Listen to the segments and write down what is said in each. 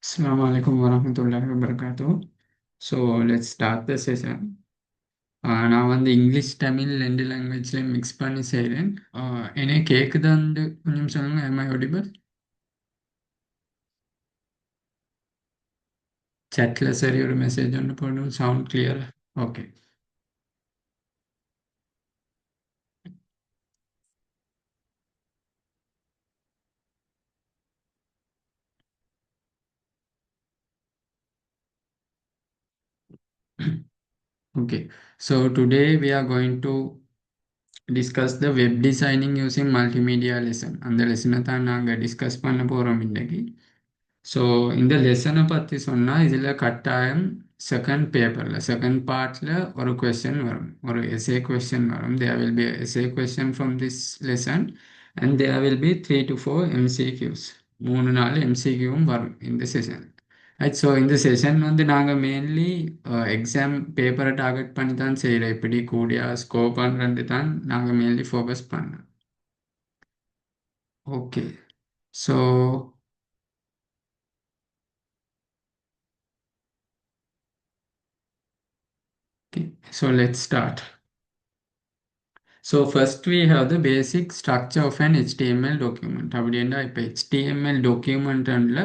Assalamu alaikum warahmatullahi wabarakatuh. So let's start the session. நான் வந்து English Tamil ரெண்டு லாங்குவேஜ்லேயும் mix பண்ணி செய்கிறேன். என்னை கேட்குதான்னு கொஞ்சம் சொல்லுங்க. Am I audible? சாட்டில் சரி ஒரு மெசேஜ் ஒன்று போடும், sound clear. Okay. Okay. So today we are going to discuss the web designing using multimedia lesson. அந்த லெசனை தான் நாங்கள் டிஸ்கஸ் பண்ண போகிறோம் இன்றைக்கி. ஸோ இந்த லெசனை பற்றி சொன்னால் இதில் கட்டாயம் செகண்ட் பேப்பரில் செகண்ட் பார்ட்டில் ஒரு கொஸ்டின் வரும், ஒரு எஸ்ஏ கொஸ்டின் வரும். There will be SA question from this lesson and there will be 3 to 4 MCQs. 3 4 எம்சிக்யூவும் வரும் இந்த செஷன். ரைட். ஸோ இந்த செஷன் வந்து நாங்கள் மெயின்லி எக்ஸாம் பேப்பரை டார்கெட் பண்ணி தான் செய்கிறோம். இப்படி கூடிய ஸ்கோப் பண்ணுறது தான் நாங்கள் மெயின்லி ஃபோக்கஸ் பண்ணோம். Okay. So let's start. So first we have the basic structure of an HTML document. அப்படின்னா இப்போ HTML documentல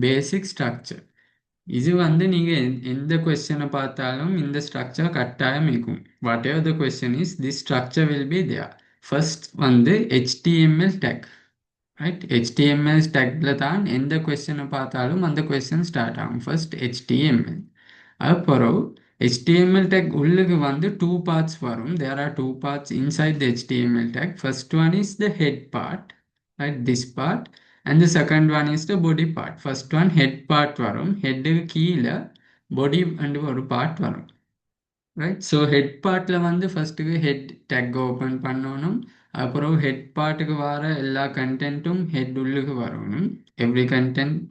basic structure. இது வந்து நீங்கள் எந்த கொஸ்டினை பார்த்தாலும் இந்த ஸ்ட்ரக்சர் கட்டாயம் இருக்கும். Whatever the question is, this structure will be there. First வந்து HTML டேக். ரைட். HTML டேக்ல தான் எந்த கொஸ்டினை பார்த்தாலும் அந்த கொஸ்டின் ஸ்டார்ட் ஆகும். First HTML. அப்புறம் HTML tag உள்ளுக்கு வந்து two parts வரும். There are two parts inside the HTML tag. First one is the head part, right? This part. And the second one is the body part. First one head part வரும். Head கீழே body and ஒரு part வரும். Right. So head பார்ட்டில் வந்து ஃபஸ்ட்டுக்கு head take open பண்ணணும். அப்புறம் head பார்ட்டுக்கு வர எல்லா கண்டென்ட்டும் ஹெட் உள்ளுக்கு வரணும். Every content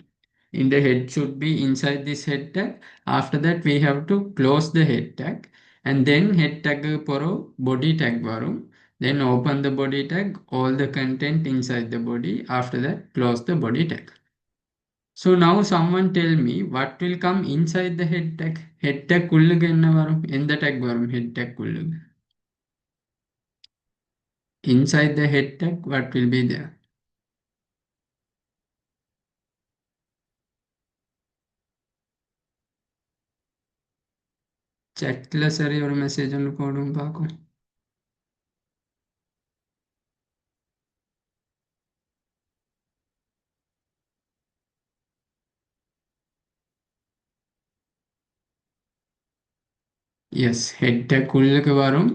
in the head should be inside this head tag. After that we have to close the head tag and then head tag poro body tag varum. Then open the body tag, all the content inside the body. After that close the body tag. So now someone tell me what will come inside the head tag. Head tag kullugu enna varum? Endha tag varum head tag kullugu? Inside the head tag what will be there? Chatல சரி ஒரு message ஒன்று போடும் பார்க்கும். S, head take உள்ளுக்கு வரும்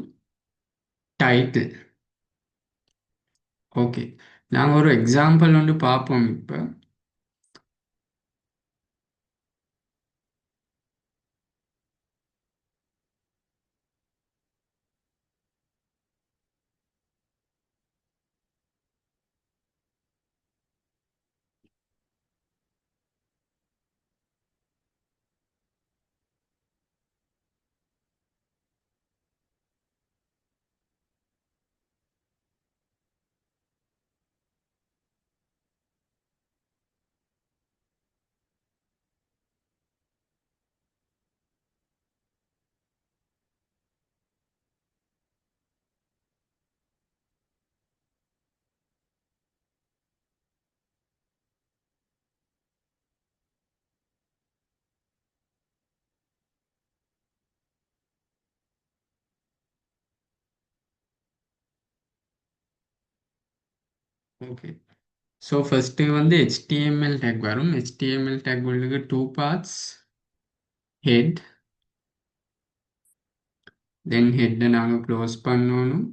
title. Okay. நாங்கள் ஒரு example ஒன்று பார்ப்போம் இப்போ. ஓகே. ஸோ ஃபஸ்ட்டு வந்து HTML டேக் வரும். HTML டேக் உள்ளுக்கு டூ பார்ட்ஸ், ஹெட். தென் ஹெட்டை நாங்கள் க்ளோஸ் பண்ணணும்.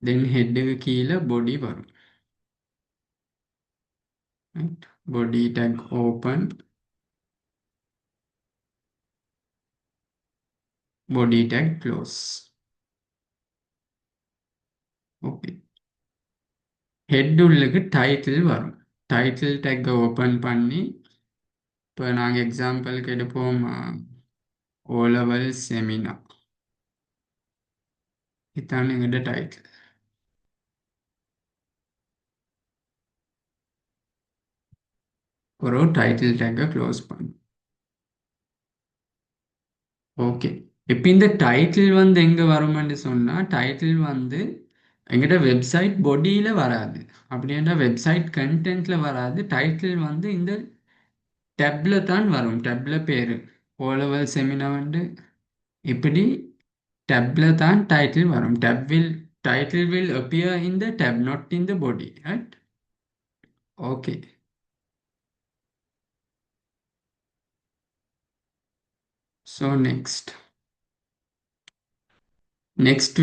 தென் ஹெட்டுக்கு கீழே பொடி வரும். ரைட். பொடி டேக் ஓப்பன், பொடி டேக் க்ளோஸ். ஓகே. ஹெட் உள்ளுக்கு டைட்டில் வரும். டைட்டில் டேக்கை ஓப்பன் பண்ணி இப்போ நாங்கள் எக்ஸாம்பிளுக்கு எடுப்போம் ஓ லெவல் செமினார். இதுதான் எங்கள்கிட்ட டைட்டில். ஒரு டைட்டில் டேக்கை க்ளோஸ் பண்ணு. ஓகே. இப்போ இந்த டைட்டில் வந்து எங்கே வரும்னு சொன்னால் டைட்டில் வந்து எங்கிட்ட வெப்சைட் பொடியில் வராது. அப்படின்னா வெப்சைட் கண்டென்ட்டில் வராது. டைட்டில் வந்து இந்த டேப்ல தான் வரும். டேப்ல பேர் ஓ லெவல் செமினார் வந்து இப்படி டேப்ல தான் டைட்டில் வரும். Title will appear in the tab, not in the body, right? Okay. So next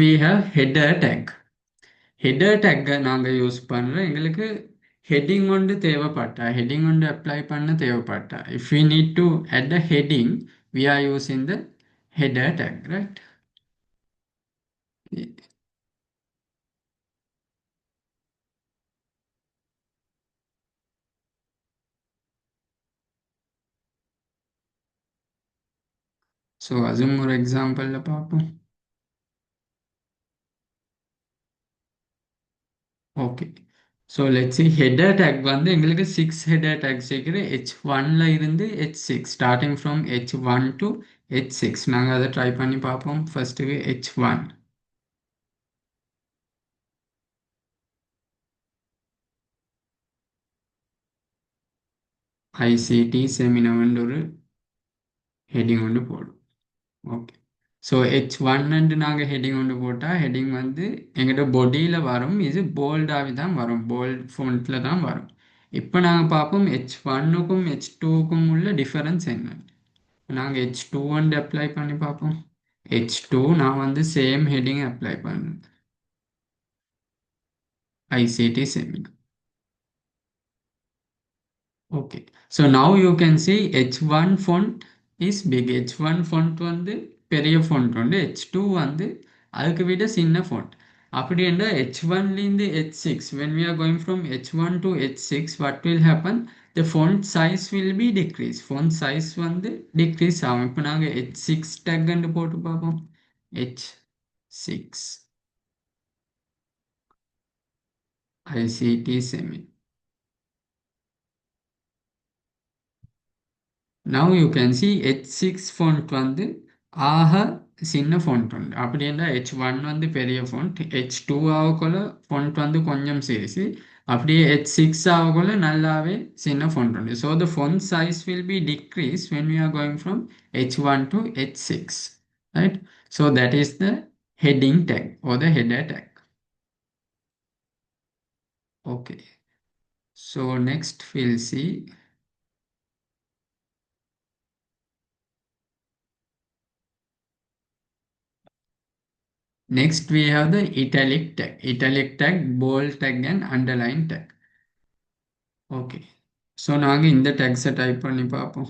we have header tag. Header டேக்கை நாங்கள் யூஸ் பண்ணுறோம். எங்களுக்கு ஹெட்டிங் ஒன்று தேவைப்பட்டா ஹெட்டிங் ஒன்று அப்ளை பண்ண தேவைப்பட்டா if we need to add a heading we are using the header tag, right? So அதுவும் ஒரு எக்ஸாம்பிளில் பார்ப்போம். Okay. So let's see header tag வந்து எங்களுக்கு 6 header tags இருக்குது. H1ல இருந்து H6 starting from H1 to H6. நாங்கள் அதை ட்ரை பண்ணி பார்ப்போம். ஃபர்ஸ்ட்டுக்கு H1 ICT செமினார்னு ஒரு ஹெட்டிங் ஒன்று போடும். ஓகே. ஸோ H1 நாங்கள் ஹெட்டிங் ஒன்று போட்டால் ஹெட்டிங் வந்து எங்கிட்ட பொடியில் வரும். இது போல்டாகவே தான் வரும். போல்ட் ஃபோன்ட்டில் தான் வரும். இப்போ நாங்கள் பார்ப்போம் H1க்கும் H2க்கும் உள்ள டிஃபரன்ஸ் என்ன. நாங்கள் H2 வந்து அப்ளை பண்ணி பார்ப்போம். H2 நான் வந்து சேம் ஹெட்டிங் அப்ளை பண்ணுறேன். ICT seminar. Okay. So now you can see H1 font is big. H1 font வந்து பெரிய font உண்டு. H2 வந்து அதுக்கு விட சின்ன font. அப்படி என்றால் H1லேருந்து H6 when we are going from H1 to H6 what will happen? The font size will be decrease. Font size வந்து decrease ஆகும். இப்போ நாங்கள் H6 tag என்று போட்டு பார்ப்போம். H6 ICT semi. Now you can see H6 font வந்து ஆக சின்ன font உண்டு. அப்படி என்றால் H1 வந்து பெரிய font, H2 ஆகக்குள்ள font வந்து கொஞ்சம் சிறுசு, அப்படியே H6 ஆகக்குள்ள நல்லாவே சின்ன font உண்டு. So the font size will be decreased when we are going from H1 to H6, right? So that is the heading tag or the header tag. Okay. So next we'll see next we have the italic tag, bold tag and underline tag. Okay. So நாங்கள் இந்த டெக்ஸை type பண்ணி பார்ப்போம்.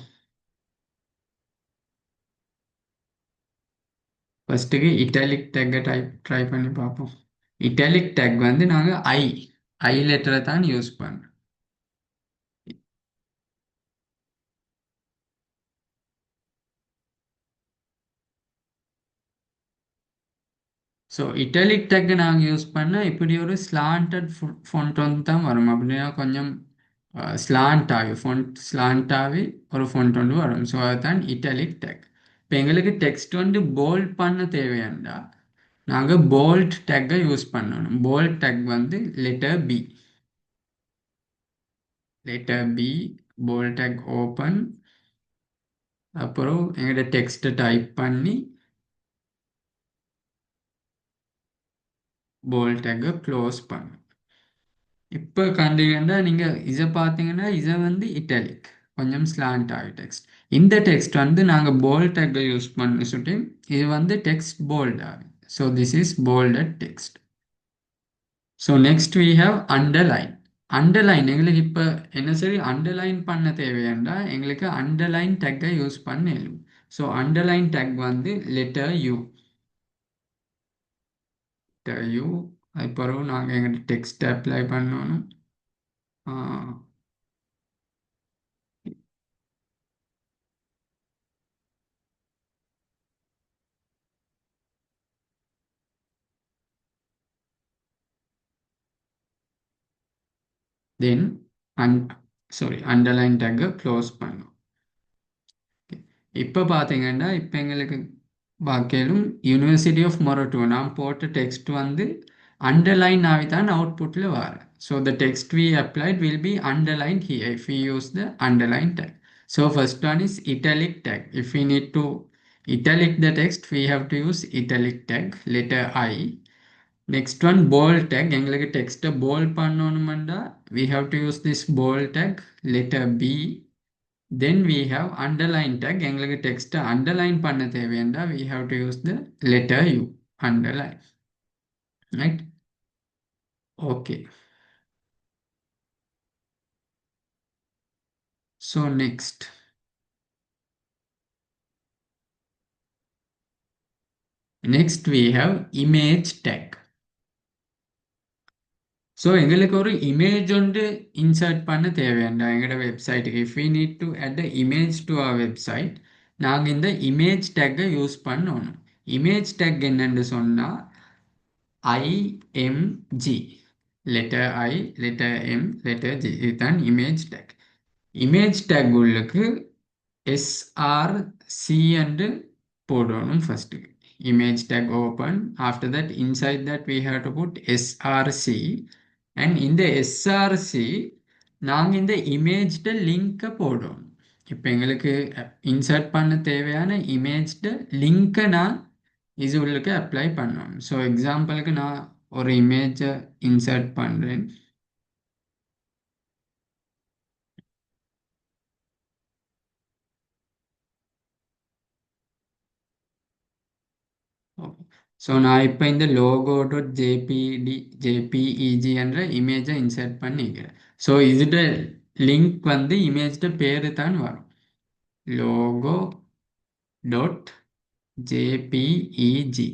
ஃபர்ஸ்ட்டுக்கு italic டேக்கை try பண்ணி பார்ப்போம். Italic take வந்து நாங்கள் ஐ லெட்டரை தான் யூஸ் பண்ணுறோம். ஸோ இட்டாலிக் டேக்கை நாங்கள் யூஸ் பண்ணால் இப்படி ஒரு ஸ்லாண்டட் ஃபொண்ட் வந்து தான் வரும். அப்படின்னா கொஞ்சம் ஸ்லாண்ட் ஆகி ஃபொண்ட் ஸ்லாண்ட் ஆகி ஒரு ஃபொண்ட் வந்து வரும். ஸோ அதுதான் இட்டாலிக் டேக். இப்போ எங்களுக்கு டெக்ஸ்ட் வந்து போல்ட் பண்ண தேவையாண்டா நாங்கள் போல்ட் டேக்கை யூஸ் பண்ணணும். போல்ட் டேக் வந்து letter B bolt take open, அப்புறம் எங்களோட டெக்ஸ்ட்டை டைப் பண்ணி போல்ட் டேக்கை க்ளோஸ் பண்ணும். இப்போ கண்டிப்பாக நீங்கள் இதை பார்த்தீங்கன்னா இதை வந்து இட்டாலிக் கொஞ்சம் ஸ்லாண்ட் ஆகி டெக்ஸ்ட். இந்த டெக்ஸ்ட் வந்து நாங்கள் போல்ட் டேக்கை யூஸ் பண்ணி சுட்டி இது வந்து டெக்ஸ்ட் போல்ட் ஆகும். So this is bolted text. So next we have underline. Underline எங்களுக்கு இப்போ என்ன சரி அண்டர்லைன் பண்ண தேவையாண்டா எங்களுக்கு அண்டர்லைன் டேக்கை யூஸ் பண்ணணும். ஸோ அண்டர்லைன் டேக் வந்து லெட்டர் யூ அதுக்கப்புறம் நாங்கள் எங்கள் டெக்ஸ்ட் அப்ளை பண்ணணும். தென் சாரி அண்டர்லைன் டேக்கை க்ளோஸ் பண்ணும். இப்போ பார்த்தீங்கன்னா இப்போ எங்களுக்கு பாக்கியிலும் யூனிவர்சிட்டி ஆஃப் மொரட்டோ நான் போட்ட டெக்ஸ்ட் வந்து அண்டர்லைன் ஆகி தான் அவுட்புட்டில் வரும். So the text we applied will be underline here if we use the underline tag. So first one is italic tag. If we need to italic the text we have to use italic tag letter I. Next one bold tag எங்களுக்கு டெக்ஸ்ட்டை bold பண்ணணும்னா we have to use this bold tag letter B. Then we have underline tag எங்களுக்கு டெக்ஸ்ட்டை underline பண்ண தேவைன்னா we have to use the letter U underline, right? Okay, so next we have image tag. So எங்களுக்கு ஒரு image ஒன்று insert பண்ண தேவையாண்டா எங்களோட வெப்சைட்டுக்கு. If we need to add the image to our website நாங்கள் இந்த இமேஜ் டேக்கை யூஸ் பண்ணணும். இமேஜ் டேக் என்னன்னு சொன்னால் IMG letter I letter M letter G இதுதான் இமேஜ் டேக். இமேஜ் டேக் உள்ளுக்கு எஸ்ஆர்சி என்று போடணும் first. image tag open, after that inside that we have to put src, and in the src நாங்கள் இந்த இமேஜ்ட லிங்கை போடணும். இப்போ எங்களுக்கு இன்சர்ட் பண்ண தேவையான இமேஜ்ட லிங்கை நான் இது உள்ளுக்கு அப்ளை பண்ணணும். ஸோ எக்ஸாம்பிளுக்கு நான் ஒரு இமேஜை இன்சர்ட் பண்ணுறேன். ஸோ நான் இப்போ இந்த லோகோ டாட் ஜேபிஇஜி என்ற இமேஜை இன்சர்ட் பண்ணிக்கிறேன். ஸோ இதோட லிங்க் வந்து இமேஜ்ட பேரு தான் வரும், லோகோ டாட் ஜேபிஇஜி.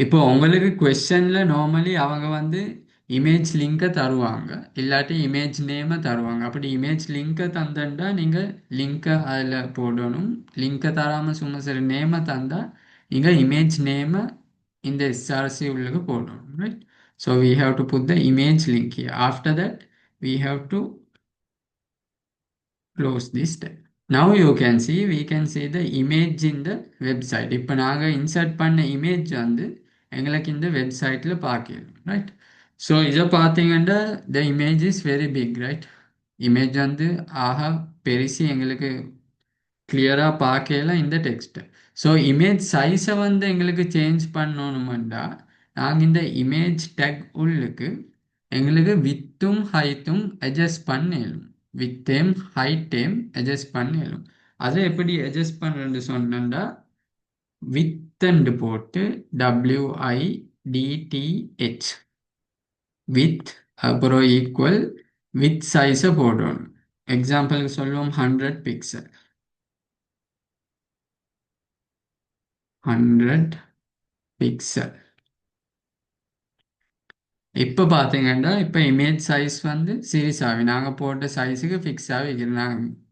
இப்போ உங்களுக்கு கொஸ்டினில் நார்மலி அவங்க வந்து இமேஜ் லிங்கை தருவாங்க, இல்லாட்டி இமேஜ் நேமை தருவாங்க. அப்படி இமேஜ் லிங்கை தந்தா நீங்கள் லிங்கை அதில் போடணும். லிங்கை தராமல் சும்மா சரி நேமை தந்தால் நீங்கள் இமேஜ் நேமை இந்த எஸ்ஆர்சி உள்ளுக்கு போடணும், right? So we have to put the image link here. After that we have to close this tab. Now you can see we can see the image in the website. இப்போ நாங்கள் insert பண்ண image வந்து எங்களுக்கு இந்த வெப்சைட்டில் பார்க்கலாம், right? So இதை பார்த்தீங்கன்னா the image is very big, right? Image வந்து ஆஹா பெருசு எங்களுக்கு கிளியராக பார்க்கலாம் இந்த டெக்ஸ்ட்டை. ஸோ இமேஜ் சைஸை வந்து எங்களுக்கு சேஞ்ச் பண்ணணுமெண்டா நாங்கள் இந்த இமேஜ் டேக் உள்ளுக்கு எங்களுக்கு வித்தும் ஹைட்டும் அட்ஜஸ்ட் பண்ணிடணும். வித்தேம் ஹைட்டேம் அட்ஜஸ்ட் பண்ணிடணும். அதை எப்படி அட்ஜஸ்ட் பண்ணுறேன்னு சொன்னா வித் போட்டு WIDTH வித் அப்புறம் ஈக்குவல் வித் சைஸை போடணும். எக்ஸாம்பிளுக்கு சொல்லுவோம் 100 பிக்சல், 100 பிக்சல். இப்போ பார்த்தீங்கன்னா இப்போ இமேஜ் சைஸ் வந்து சீரிஸ் ஆகி நாங்கள் போட்ட சைஸுக்கு ஃபிக்ஸ் ஆகி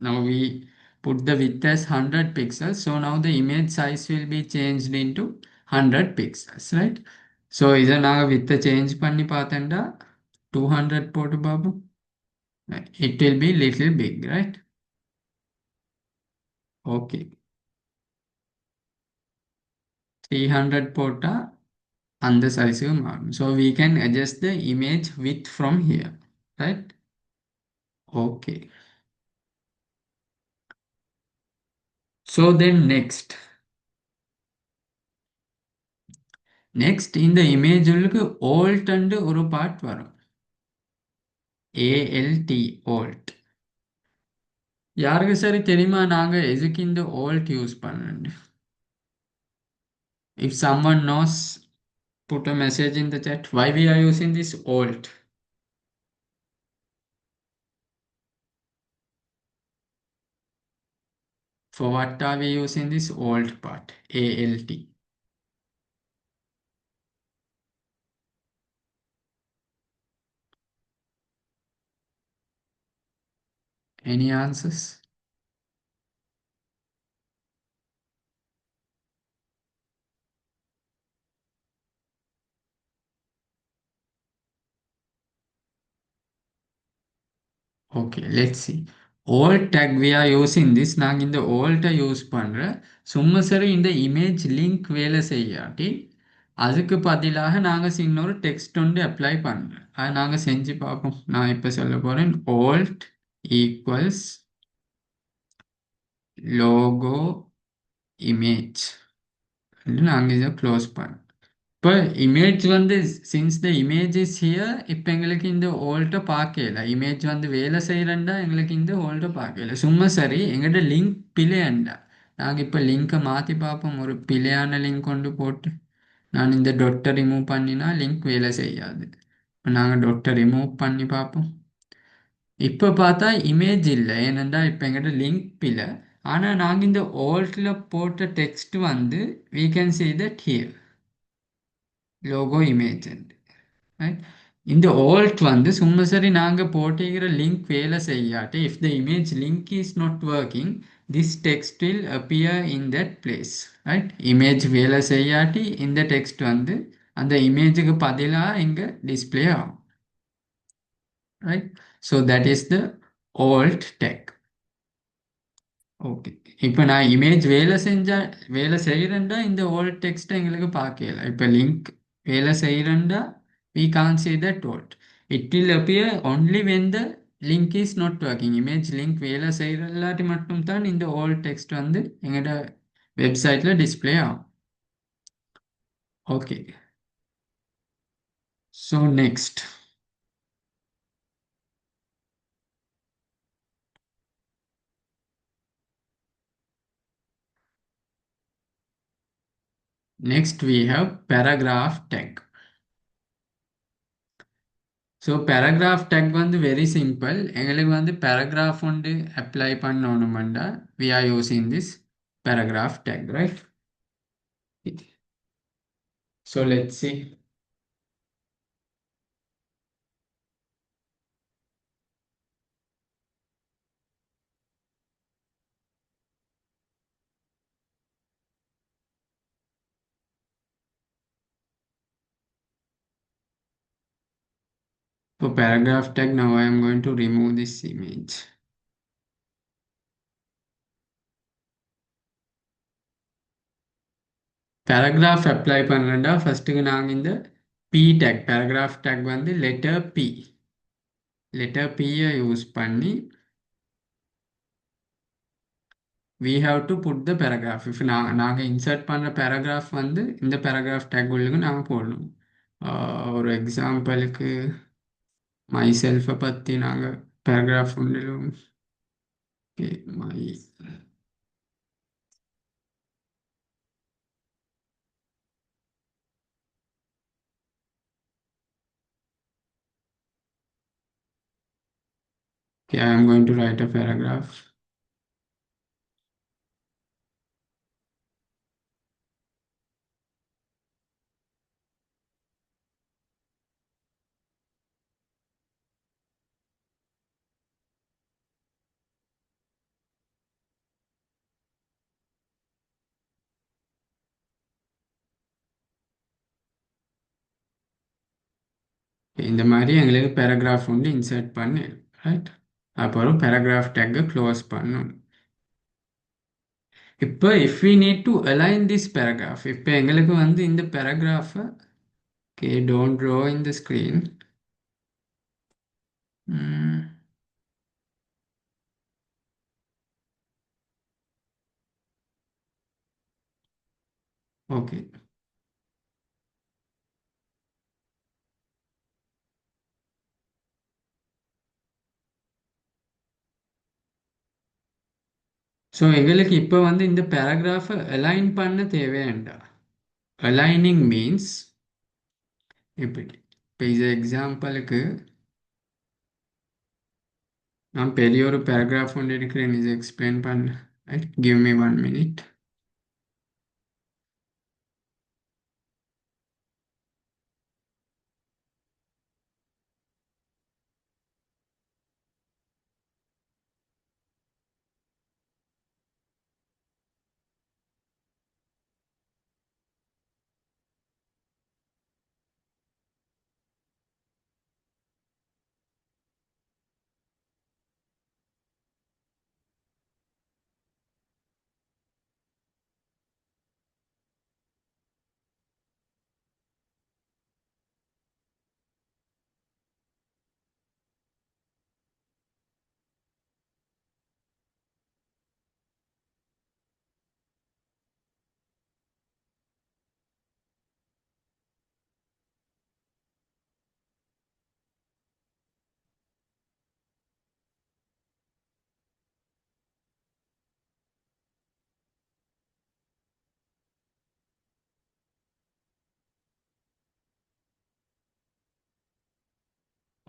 now we put the width as 100 pixels, so now the image size will be changed into 100 pixels, right? So இதை நாங்கள் வித்தை சேஞ்ச் பண்ணி பார்த்தேன்டா 200 போட்டு பார்ப்போம். It will be little big, right? Okay, 300 போட்டால் அந்த சைஸுக்கு மாறும். So we can adjust the image width from here, right? Okay. So then next இந்த இமேஜ் உள்ளுக்கு alt and ஒரு பார்ட் வரும், ALT alt. யாருக்கு சரி தெரியுமா நாங்கள் எதுக்கு இந்த alt யூஸ் பண்ணணும்? If someone knows, put a message in the chat why we are using this alt. For what are we using this alt part, ALT? Any answers? Okay, let's see. Alt tag we are using this. நாங்க இந்த alt use பண்ற சும்மா சரி இந்த image link வேலை செய்யாட்டி அதுக்கு பதிலாக நாங்க இன்னொரு டெக்ஸ்ட் ஒன்று அப்ளை பண்றோம். அதை நாங்க செஞ்சு பார்ப்போம். நான் இப்ப சொல்ல போறேன் alt ஈக்குவல்ஸ் logo image. நாங்க இதை க்ளோஸ் பண்ணோம். இப்போ இமேஜ் வந்து since the image is here, இப்போ எங்களுக்கு இந்த ஓல்ட்டை பார்க்கல. இமேஜ் வந்து வேலை செய்கிறேன்டா எங்களுக்கு இந்த ஓல்ட்டை பார்க்கல. சும்மா சரி எங்கள்கிட்ட லிங்க் பிழையாண்டா நாங்கள் இப்போ லிங்க்கை மாற்றி பார்ப்போம். ஒரு பிழையான லிங்க் கொண்டு போட்டு நான் இந்த டொட்டை ரிமூவ் பண்ணினா லிங்க் வேலை செய்யாது. இப்போ நாங்கள் டொட்டை ரிமூவ் பண்ணி பார்ப்போம். இப்போ பார்த்தா இமேஜ் இல்லை, ஏனெண்டா இப்போ எங்கிட்ட லிங்க் பிழை. ஆனால் நாங்கள் இந்த ஓல்ட்டில் போட்ட டெக்ஸ்ட் வந்து we can see that here logo image right. இந்த alt வந்து சும்மா சரி நாங்க போட்டிருக்கிற லிங்க் வேலை செய்யாட்டி if the image link is not working this text will appear in that place right. image வேலை செய்யாட்டி இந்த டெக்ஸ்ட் வந்து அந்த இமேஜுக்கு பதிலா இங்க டிஸ்ப்ளே ஆகும் right. so that is the alt tag. Okay, இப்போ நான் இமேஜ் வேலை செய்கிறேன்டா இந்த ஓல்ட் டெக்ஸ்ட்டை எங்களுக்கு பார்க்கல. இப்போ லிங்க் வேலை செய்கிறேன்டா we can't see that old. It will appear only when the link is not working. Image link வேலை செய்கிற இல்லாட்டி மட்டும்தான் இந்த ஓல்ட் டெக்ஸ்ட் வந்து எங்களோட வெப்சைட்டில் டிஸ்ப்ளே ஆகும். Okay, so next we have paragraph tag. So paragraph tag வந்து வெரி சிம்பிள். எங்களுக்கு வந்து பேராகிராஃப் ஒன்று அப்ளை பண்ணணுமெண்டா we are using this paragraph tag right. So let's see. For paragraph tag now I am going to remove this image. Paragraph apply பண்ணலண்டா ஃபர்ஸ்ட்டுக்கு நாங்கள் இந்த P tag paragraph tag வந்து letter பியை யூஸ் பண்ணி we have to put the paragraph. if நாங்கள் insert பண்ணுற paragraph வந்து இந்த பேராகிராஃப் டேக் உள்ளுக்கு நாங்கள் போடணும். ஒரு எக்ஸாம்பிளுக்கு மை செல்ஃபை பற்றி நாங்கள் பேராகிராஃப் ஒன்றிலும் my I am going to write a paragraph. இந்த மாதிரி எங்களுக்கு பேராகிராஃப் வந்து இன்சர்ட் பண்ணு ரைட். அப்புறம் பேராகிராஃப் டேக்கை க்ளோஸ் பண்ணணும். இப்போ if we need to align this paragraph, இப்போ எங்களுக்கு வந்து இந்த பேராகிராஃபை don't draw in the screen. Okay, so எங்களுக்கு இப்போ வந்து இந்த பேராகிராஃபை அலைன் பண்ண தேவையாண்டா. அலைனிங் மீன்ஸ் இப்படி. இப்போ இது எக்ஸாம்பிளுக்கு நான் பெரிய ஒரு பேராகிராஃப் ஒன்று எடுக்கிறேன், இது எக்ஸ்பிளைன் பண்ண right. Give me 1 minute.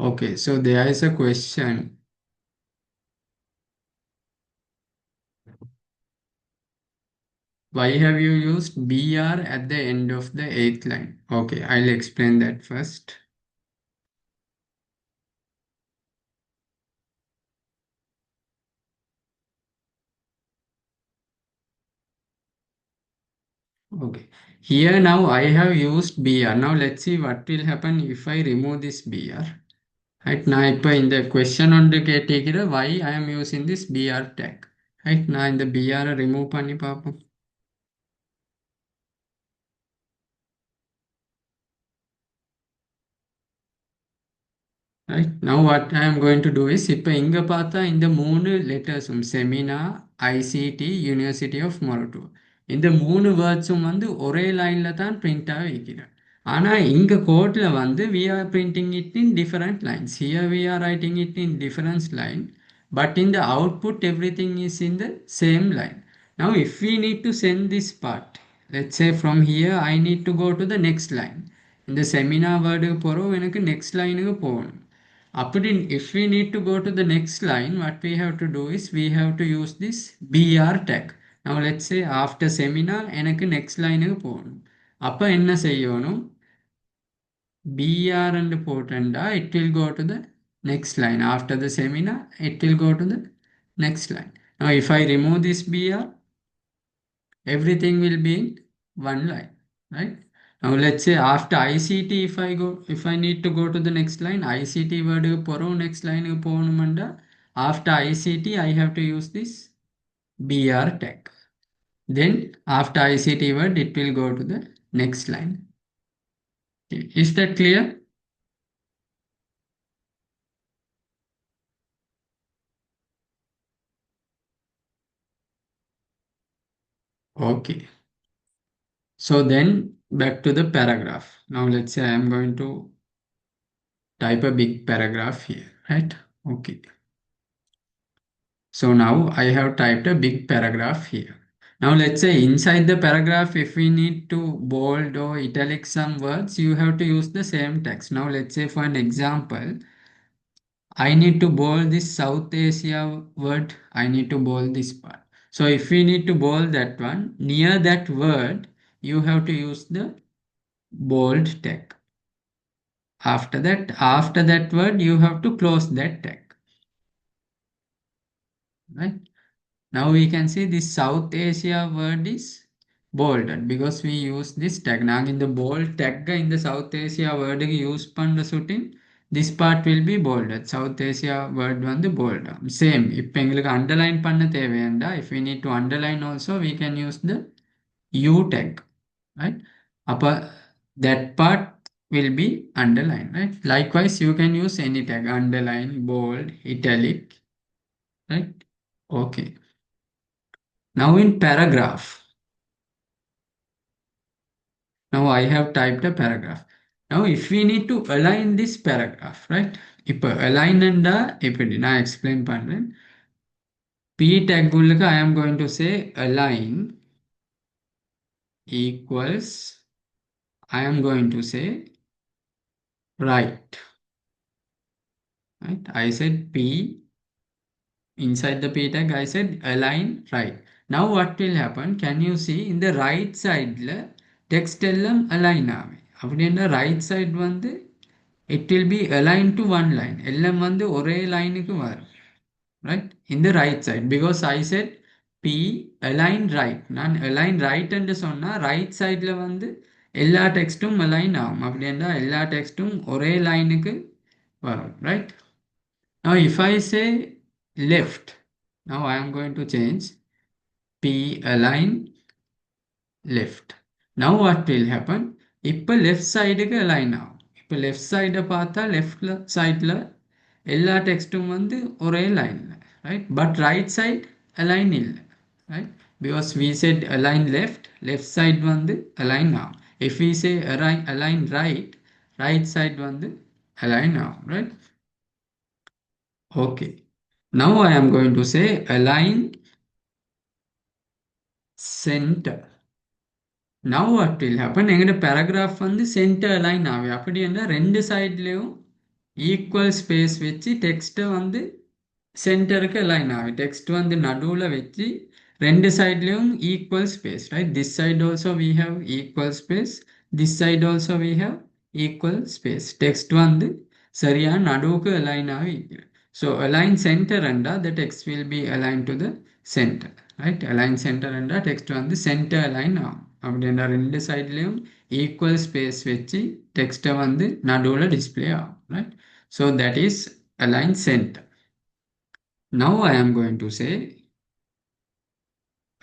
Okay, so there is a question. Why have you used BR at the end of the eighth line? Okay, I'll explain that first. Okay, here now I have used BR. Now let's see what will happen if I remove this BR. Right now, in the question on the category, why I am using this BR tag. Right now, in the BR remove பண்ணி பார்ப்போம். Right now what I am going to do is இப்போ இங்க பார்த்தா இந்த மூணு லெட்டர்ஸும் seminar ICT university of மொரட்டோ இந்த மூணு வேர்ட்ஸும் வந்து ஒரே லைன்ல தான் பிரிண்டாக வைக்கிறேன் ஆனால் இங்க கோட்ல வந்து we are printing it in different lines. Here we are writing it in different line, but in the output everything is in the same line. Now if we need to send this part, let's say from here I need to go to the next line. இந்த seminar வேர்டுக்கு போகிறோம் எனக்கு next லைனுக்கு போகணும் அப்படி if we need to go to the next line, what we have to do is we have to use this BR tag. Now let's say after seminar எனக்கு next line க்கு போகணும் அப்ப என்ன செய்யணும் BR and போட்டா it will go to the next line. After the seminar it will go to the next line. Now if I remove this BR, everything will be in one line, right? Now let's say after ICT, if I need to go to the next line, ICT word poro next line poganumanda. After ICT, I have to use this BR tag. Then after ICT word, it will go to the next line. Okay. Is that clear? Okay. So then back to the paragraph. Now let's say I am going to type a big paragraph here, right? Okay. So now I have typed a big paragraph here. Now let's say inside the paragraph, if we need to bold or italic some words, you have to use the same text. Now let's say for an example, I need to bold this South Asia word. I need to bold this part. So if we need to bold that one, near that word, you have to use the bold tag. After that word, you have to close that tag. Right? Now we can see this South Asia word is bolded because we use this tag. Now in the bold tag in the South Asia word use பண்ண சுட்டின் this part will be bolded. South Asia word வந்து bold. Same. இப்போ எங்களுக்கு underline பண்ண தேவையண்டா, if we need to underline also, we can use the U tag. Right? அப்ப that part will be underlined. Right? Likewise, you can use any tag. Underline, bold, italic. Right? Okay. Now in paragraph, now I have typed a paragraph. Now if we need to align this paragraph, right? இப்போ align ண்டா இப்படி நான் explain பண்றேன். P tag உள்ளுக்கு I am going to say align equals, I am going to say right. Right? I said P, inside the P tag I said align right. Now what will happen? Can you see in the right side text எல்லாம் align ஆகும். அப்படின்னா right side வந்து it will be aligned to one line. எல்லாம் வந்து ஒரே லைனுக்கு வரும். Right? In the right side. Because I said P align right. நான் align right என்று சொன்னா right sideல வந்து எல்லா டெக்ஸ்டும் align ஆகும். அப்படின்னா எல்லா டெக்ஸ்டும் ஒரே லைனுக்கு வரும். Right? Now if I say left, now I am going to change P align left. Now what will happen? இப்போ left sideக்கு align ஆகும். இப்போ left side பார்த்தா left sideல எல்லா டெக்ஸ்டும் வந்து ஒரே லைன்ல, right? But right side align இல்லை, right? Because we said align left, left side வந்து align ஆகும். If we say align right, right side வந்து align ஆகும், right? Okay. Now I am going to say align center. Now what will happen? எங்கட paragraph வந்து center align ஆகும். அப்படி என்றால் ரெண்டு சைட்லயும் ஈக்குவல் ஸ்பேஸ் வச்சு டெக்ஸ்ட்டை வந்து சென்டருக்கு அலைன் ஆகும். டெக்ஸ்ட் வந்து நடுவில் வச்சு ரெண்டு சைட்லேயும் equal space, right? This side also we have equal space, this side also we have equal space. Text வந்து சரியாக நடுவுக்கு அலைன் ஆகி ஸோ அலைன் சென்டர் என்றால் the text will be align to the centre, right? Align centre என்றால் text வந்து centre align ஆகும். அப்படின்ற ரெண்டு சைட்லேயும் ஈக்குவல் ஸ்பேஸ் வச்சு டெக்ஸ்ட்டை வந்து நடுவில் டிஸ்பிளே ஆகும், right? So that is align centre. Now I am going to say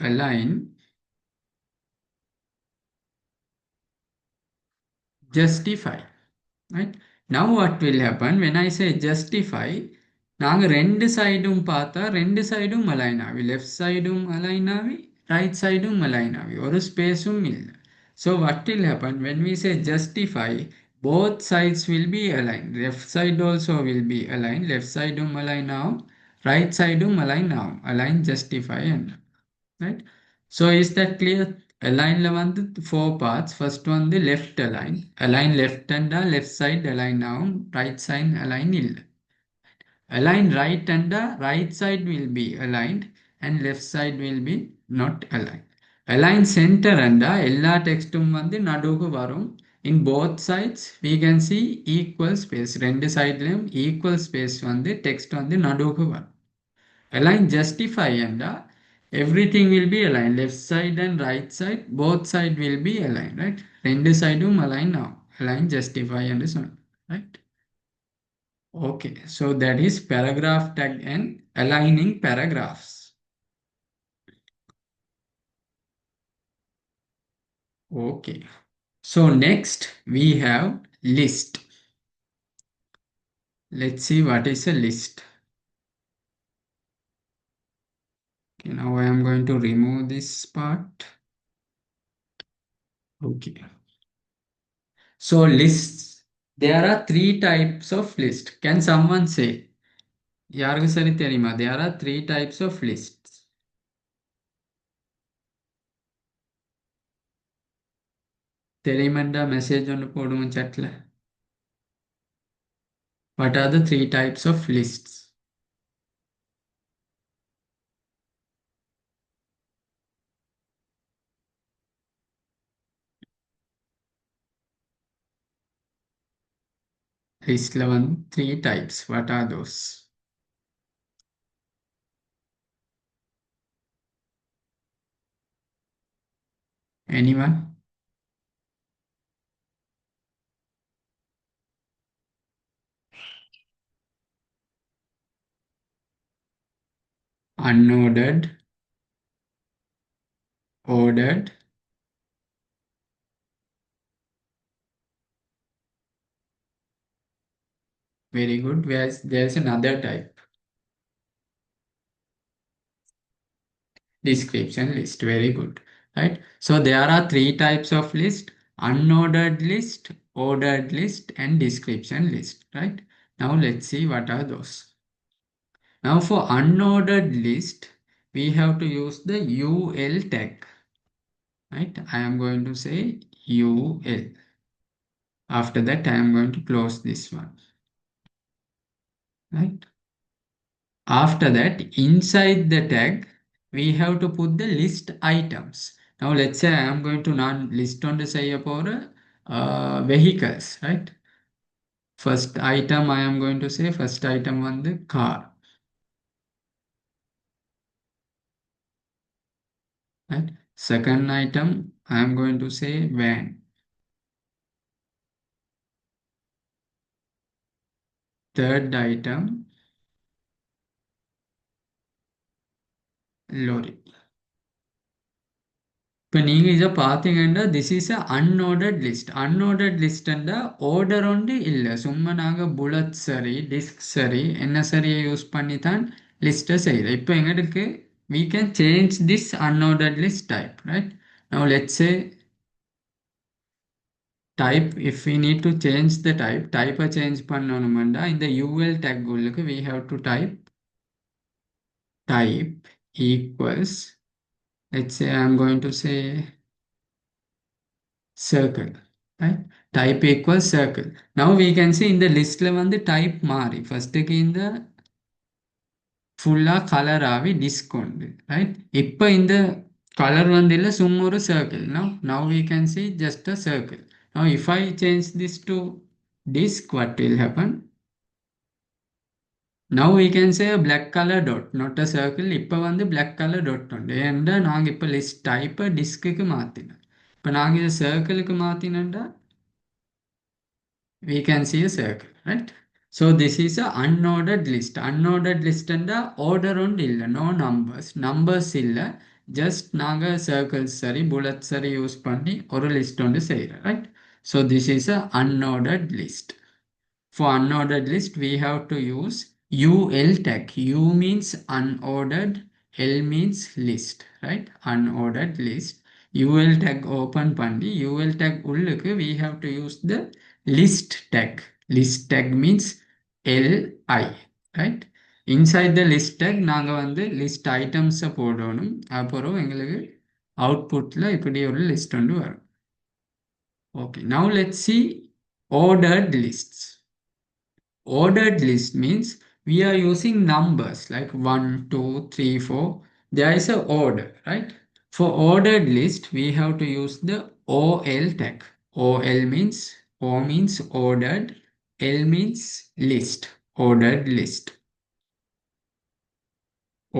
align justify, right? Now what will happen when I say justify? நாங்க ரெண்டு சைடும் பார்த்தா ரெண்டு சைடும் அலைன் ஆகி, லெஃப்ட் சைடும் அலைன் ஆகி, ரைட் சைடும் அலைன் ஆகி, ஒரு ஸ்பேஸும் இல்லை. So what will happen when we say justify? Both sides will be aligned. Left side also will be aligned. Left side align now. Right side align now. Align justify and right. So is that clear? Align la வந்து four parts. First one the left align. Align left and left side align now. Right side align இல்லை. Align right and right side will be aligned and left side will be not aligned. Align center and எல்லா டெக்ஸ்டும் வந்து நடுவுக்கு வரும். In both sides we can see equal space. ரெண்டு சைட்லயும் equal space வந்து text வந்து நடுவுக்கு வரும். Align justify and everything will be aligned. Left side and right side, both side will be aligned, right? ரெண்டு சைடும் align now. Align justify and so on, right? Okay, so that is paragraph tag and aligning paragraphs. Okay, so next we have list. Let's see what is a list. Okay, now I am going to remove this part. Okay, so lists, there are three types of list. Can someone say? யாருக்கு சரி தெரியுமா? There are three types of lists. தெரியுமெண்டா message ஒன்று போடுங்க chatல. What are the three types of lists? Listல வந்து three types. What are those? Anyone? Unordered, ordered. Very good. There's another type. Description list. Very good. Right? So there are three types of list: unordered list, ordered list, and description list. Right? Now let's see what are those. Now for unordered list, we have to use the UL tag. Right? I am going to say UL. After that, I am going to close this one. Right? After that, inside the tag, we have to put the list items. Now let's say I am going to non list on the say for vehicles, right? First item I am going to say first item on the car, right? Second item I am going to say van. Third item lorry. இப்போ நீங்கள் இதை பார்த்தீங்கன்னா this is a unordered list. Unordered லிஸ்ட்ண்டா order ஒன்று இல்லை, சும்மா நாங்கள் bullet சரி டிஸ்க் சரி என்ன சரியை யூஸ் பண்ணி தான் லிஸ்ட்டை செய்கிறோம். இப்போ எங்களுக்கு we can change this unordered list type, right? Now let's say type, if we need to change the type change பண்ணணும்னா இந்த UL tag உள்ளுக்கு we have to type equals, let's say I'm going to say circle. right? Type equals circle. Now we can see in the list la வந்து type மாறி first க்கு இந்த ஃபுல்லா colour ஆவி disk உண்டு ரைட் இப்போ இந்த கலர் வந்து இல்லை சும்மா ஒரு circle now we can see just a circle. Now if I change this to disk, what will happen? Now we can say a black color dot, not a circle. இப்போ வந்து black color dot உண்டு ஏன்டா நாங்கள் இப்போ list டைப்பை டிஸ்க்குக்கு மாற்றினோம். இப்போ நாங்கள் இதை சர்க்கிளுக்கு மாற்றினோம்டா we can see a circle, right? So this is a unordered list. Unordered list and order on illa, no numbers. Numbers illa, just naga circles sari, bullets sari use panni, or a list on the say, right? So this is a unordered list. For unordered list, we have to use UL tag. U means unordered, L means list, right? Unordered list. UL tag open panni, UL tag உள்ளுக்கு we have to use the list tag. List tag means LI, right? Inside the list tag நாங்க வந்து list items போடணும். அப்புறம் எங்களுக்கு outputல இப்படி ஒரு list வந்து வரும். Okay, now let's see ordered lists. Ordered list means we are using numbers like 1, 2, 3, 4. There is a order, right? For ordered list, we have to use the OL tag. OL means O means ordered, L means list, ordered list.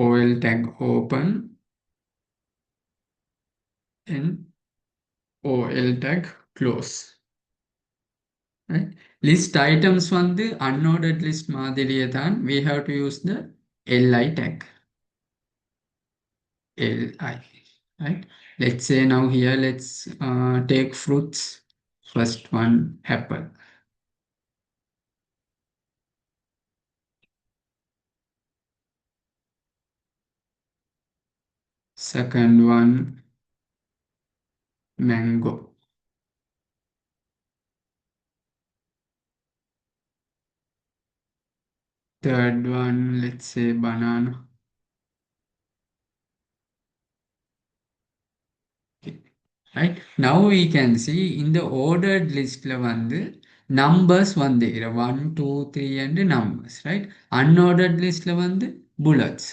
OL tag open and OL tag close. Right? List items வந்து unordered list மாதிரியே தான் we have to use the LI tag. LI, right? Let's say now here let's take fruits. First one apple. Second one mango. Third one, let's say banana. Okay. Right? Now we can see in the ordered list la வந்து numbers வந்து 1, 2, 3 and numbers, right? Unordered list la வந்து bullets.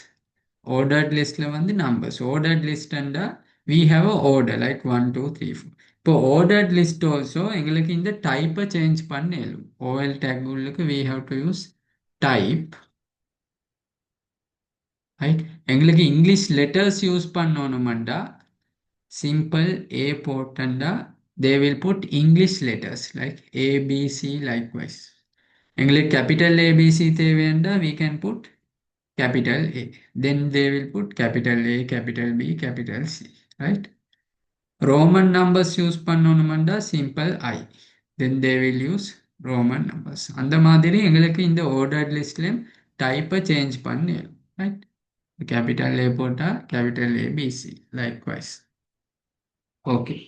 Ordered list la வந்து numbers. Ordered list and we have a order like 1, 2, 3, 4. இப்போ ordered list also எங்களுக்கு இந்த type change பண்ணேலும் OL tag உள்ளுக்கு we have to use type, right? எங்களுக்கு English letters use பண்ணணும்டா simple A போட்டண்டா they will put English letters like A, B, C likewise. எங்களுக்கு capital A, B, C தேவைண்டா we can put capital A. Then they will put capital A, capital B, capital C, right? Roman numbers use பண்ணணும்டா simple I. Then they will use Roman numbers. அந்த மாதிரி எங்களுக்கு இந்த ordered listலயும் type change பண்ணலாம், right? Capital A போட்டா capital A, B, C likewise. Okay.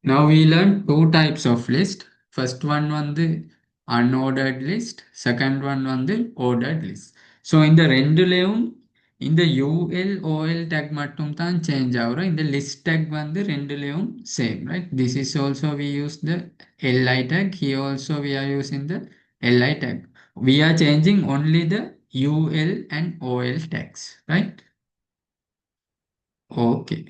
Now we learn two types of list. First one வந்து unordered list. Second one வந்து ordered list. So இந்த ரெண்டுலேயும் இந்த UL, OL tag மட்டும் தான் change ஆகுறோம். இந்த list tag வந்து ரெண்டுலேயும் same, right? This is also we use the LI tag. Here also we are using the LI tag. We are changing only the UL and OL tags, right? Okay.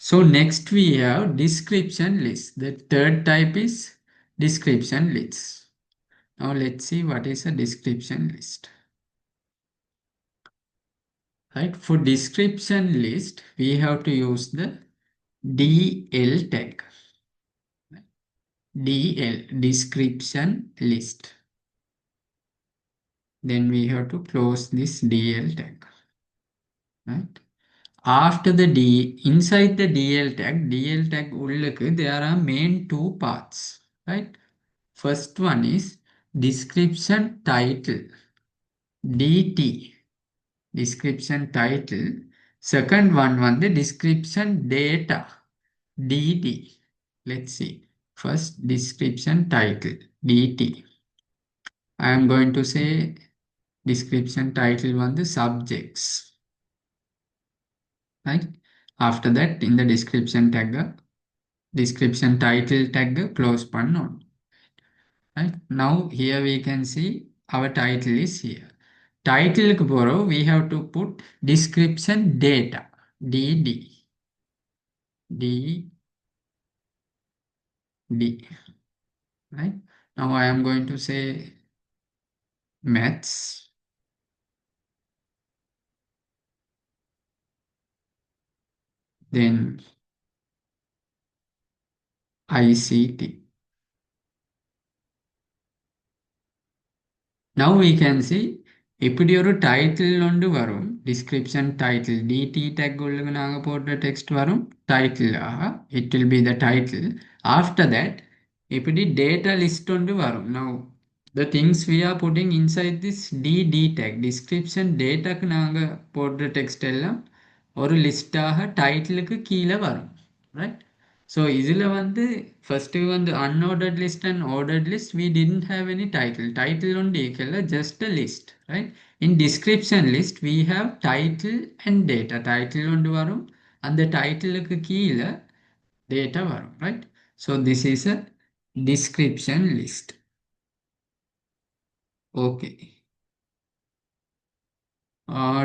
So next we have description list. The third type is description lists. Now let's see what is a description list. Right, for description list, we have to use the DL tag. DL, description list. Then we have to close this DL tag. Right. After the inside the DL tag உள்ளுக்கு there are main two parts, right? First one is description title, DT, description title. Second one the description data, DD. Let's see. First description title, DT. I am going to say description title the subjects. Right? After that in the description tag description title tag close பண்ணணும். Right? Now here we can see our title is here. Title க்கு போறோம், we have to put description data. DD. DD. Right? Now I am going to say maths. Then ICT. Now we can see இப்படி ஒரு title ஒன்று வரும், description title DT tag உள்ளுக்கு நாங்க போட்ட text வரும் title ஆக, it will be the title. After that இப்படி data list ஒன்று வரும். Now the things we are putting inside this DD tag description dataக்கு நாங்க போட்ட text எல்லாம் ஒரு லிஸ்ட் ஆக டைட்டிலுக்கு கீழே வரும். ரைட்? ஸோ இதில் வந்து ஃபஸ்ட்டு வந்து unordered list and ordered list we didn't have any title. Title on DKL just a list, right? In description list we have title and data. Title on varum and the title கீழே data varum, right? So this is a description list. Okay.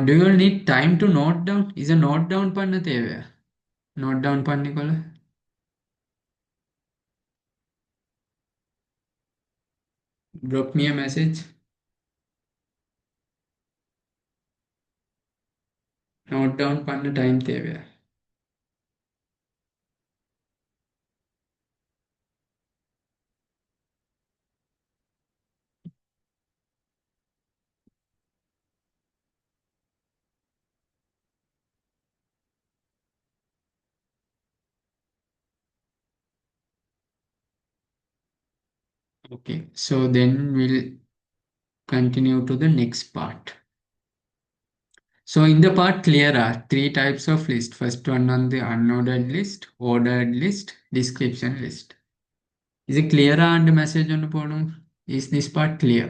Do you need time to note down? Is a note down பண்ண தேவையா? Note down பண்ணிக்கொள்ள. Drop me a message. Note down பண்ண time தேவையா? Okay, so then we'll continue to the next part. So in the part clear are three types of list. First one on the unordered list, ordered list, description list. Is it clear and message on the bottom? Is this part clear?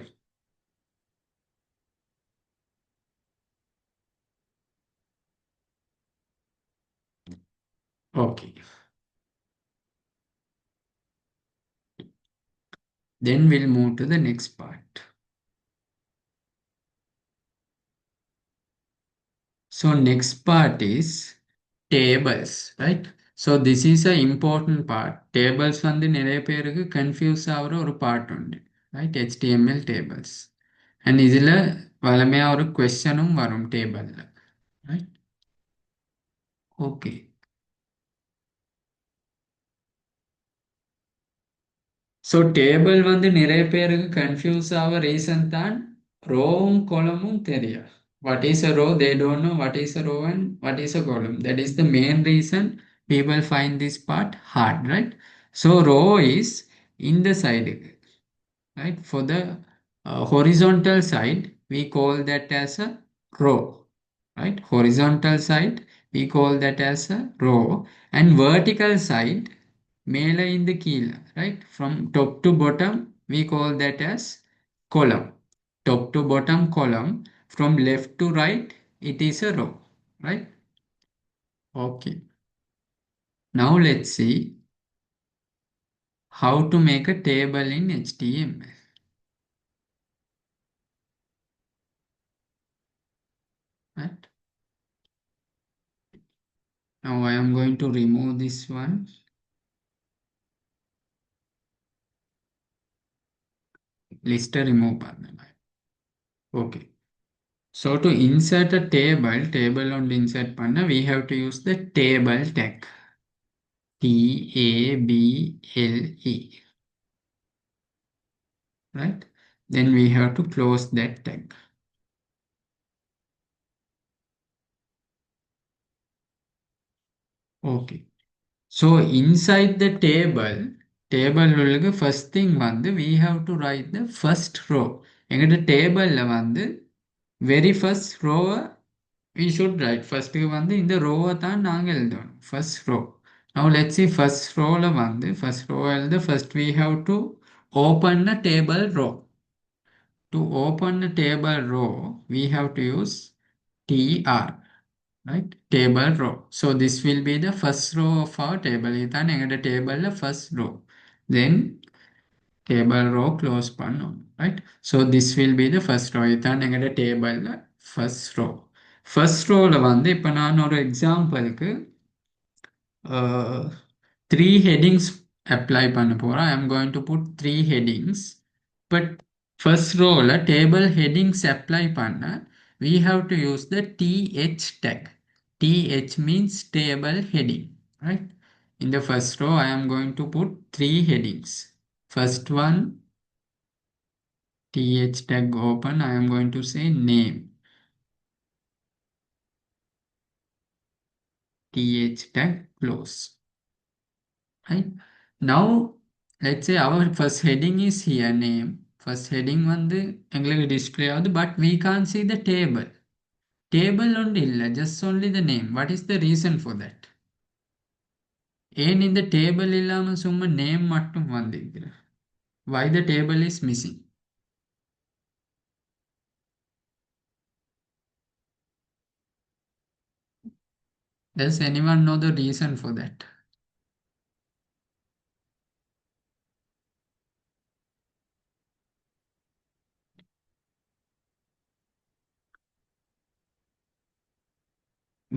Okay. Then we'll move to the next part. So next part is tables, right? So this is a important part. Tables வந்து நிறைய பேருக்கு confuse ஆகிற ஒரு part உண்டு, right? HTML tables. And இதில் வளமையாக ஒரு கொஸ்டனும் வரும் டேபிளில், ரைட்? ஓகே. ஸோ டேபிள் வந்து நிறைய பேருக்கு கன்ஃபியூஸ் ஆக ரீசன் தான் ரோவும் column தெரியும். What is a row? They don't know what is a row and what is a column. That is the main reason people find this part hard, right? So row is in the side, right? For the horizontal side, we call that as a row, right? Horizontal side, we call that as a row, and vertical side, மேலே இந்த கீழே, right? From top to bottom, we call that as column. Top to bottom column, from left to right, it is a row, right? Okay. Now let's see how to make a table in HTML. Right? Now I am going to remove this one. List remove பண்ணேன். Okay. So to insert a table on insert பண்ண, we have to use the table tag. Table. Right? Then we have to close that tag. Okay. So inside the table உள்ளுக்கு first thing வந்து we have to write the first row. எங்கட tableல வந்து very first row we should write. First வந்து இந்த row தான் நாங்க எழுதணும். First row. Now let's see first rowல வந்து first row எழுத first we have to open the table row. To open the table row we have to use tr. right? Table row. So this will be the first row of our table. Itan engada table first row. Then table row close pannom, right? So this will be the first row. Itan engada table first row. First rowல வந்து இப்ப நான் ஒரு எக்ஸாம்பிளுக்கு three headings apply பண்ண போகிறோம். I am going to put three headings. But first ரோவில் table headings apply பண்ண we have to use the th tag. Th means table heading, right? In the first row I am going to put three headings. First one, th tag open, I am going to say name. Th tag close. Right? Now, let's say our first heading is here, name. First heading வந்து எங்களுக்கு display ஆகுது, but we can't see the table. Table ஒன்று இல்லை, just only the name. What is the reason for that? ஏன் இந்த table இல்லாம சும்மா name மட்டும் வந்திருக்குது? Why the table is missing? Does anyone know the reason for that?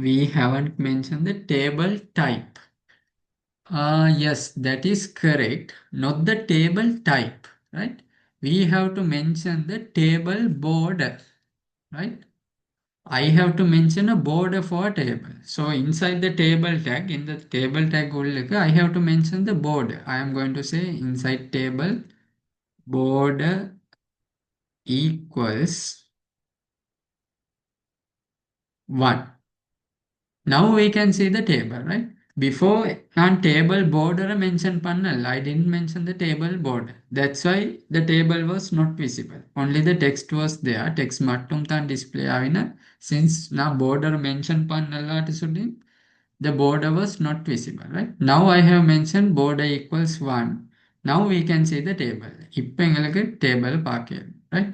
We haven't mentioned the table type. Yes, that is correct. Not the table type, right? We have to mention the table border, right? I have to mention a border for a table. So inside the table tag, in the table tag, I have to mention the border. I am going to say inside table border equals 1. Now we can see the table, right? Before on table border mention panel, I didn't mention the table border. That's why the table was not visible. Only the text was there. Text mattum than display avina. Since now border mention panel the border was not visible, right? Now I have mentioned border equals 1. Now we can see the table. இப்போ எங்களுக்கு table பார்க்கலாம், right?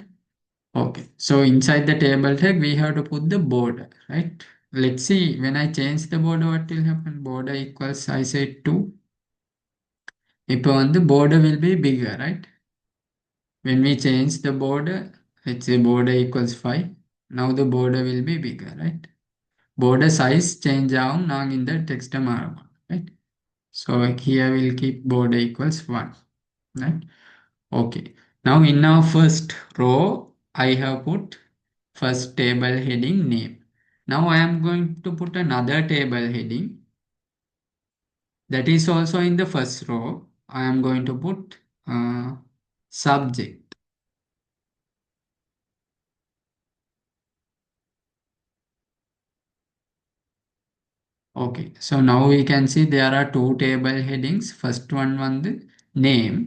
Okay, so inside the table tag, we have to put the border, right? Let's see, when I change the border, what will happen? Border equals, I say 2. இப்போ வந்து border will be bigger, right? When we change the border, let's say border equals 5. Now the border will be bigger, right? Border size change ஆகும் நாங்க இந்த text மாறும், right? So here we'll keep border equals 1, right? Okay. Now in our first row, I have put first table heading name. Now I am going to put another table heading that is also in the first row. I am going to put subject. Okay, so now we can see there are two table headings. First one the name,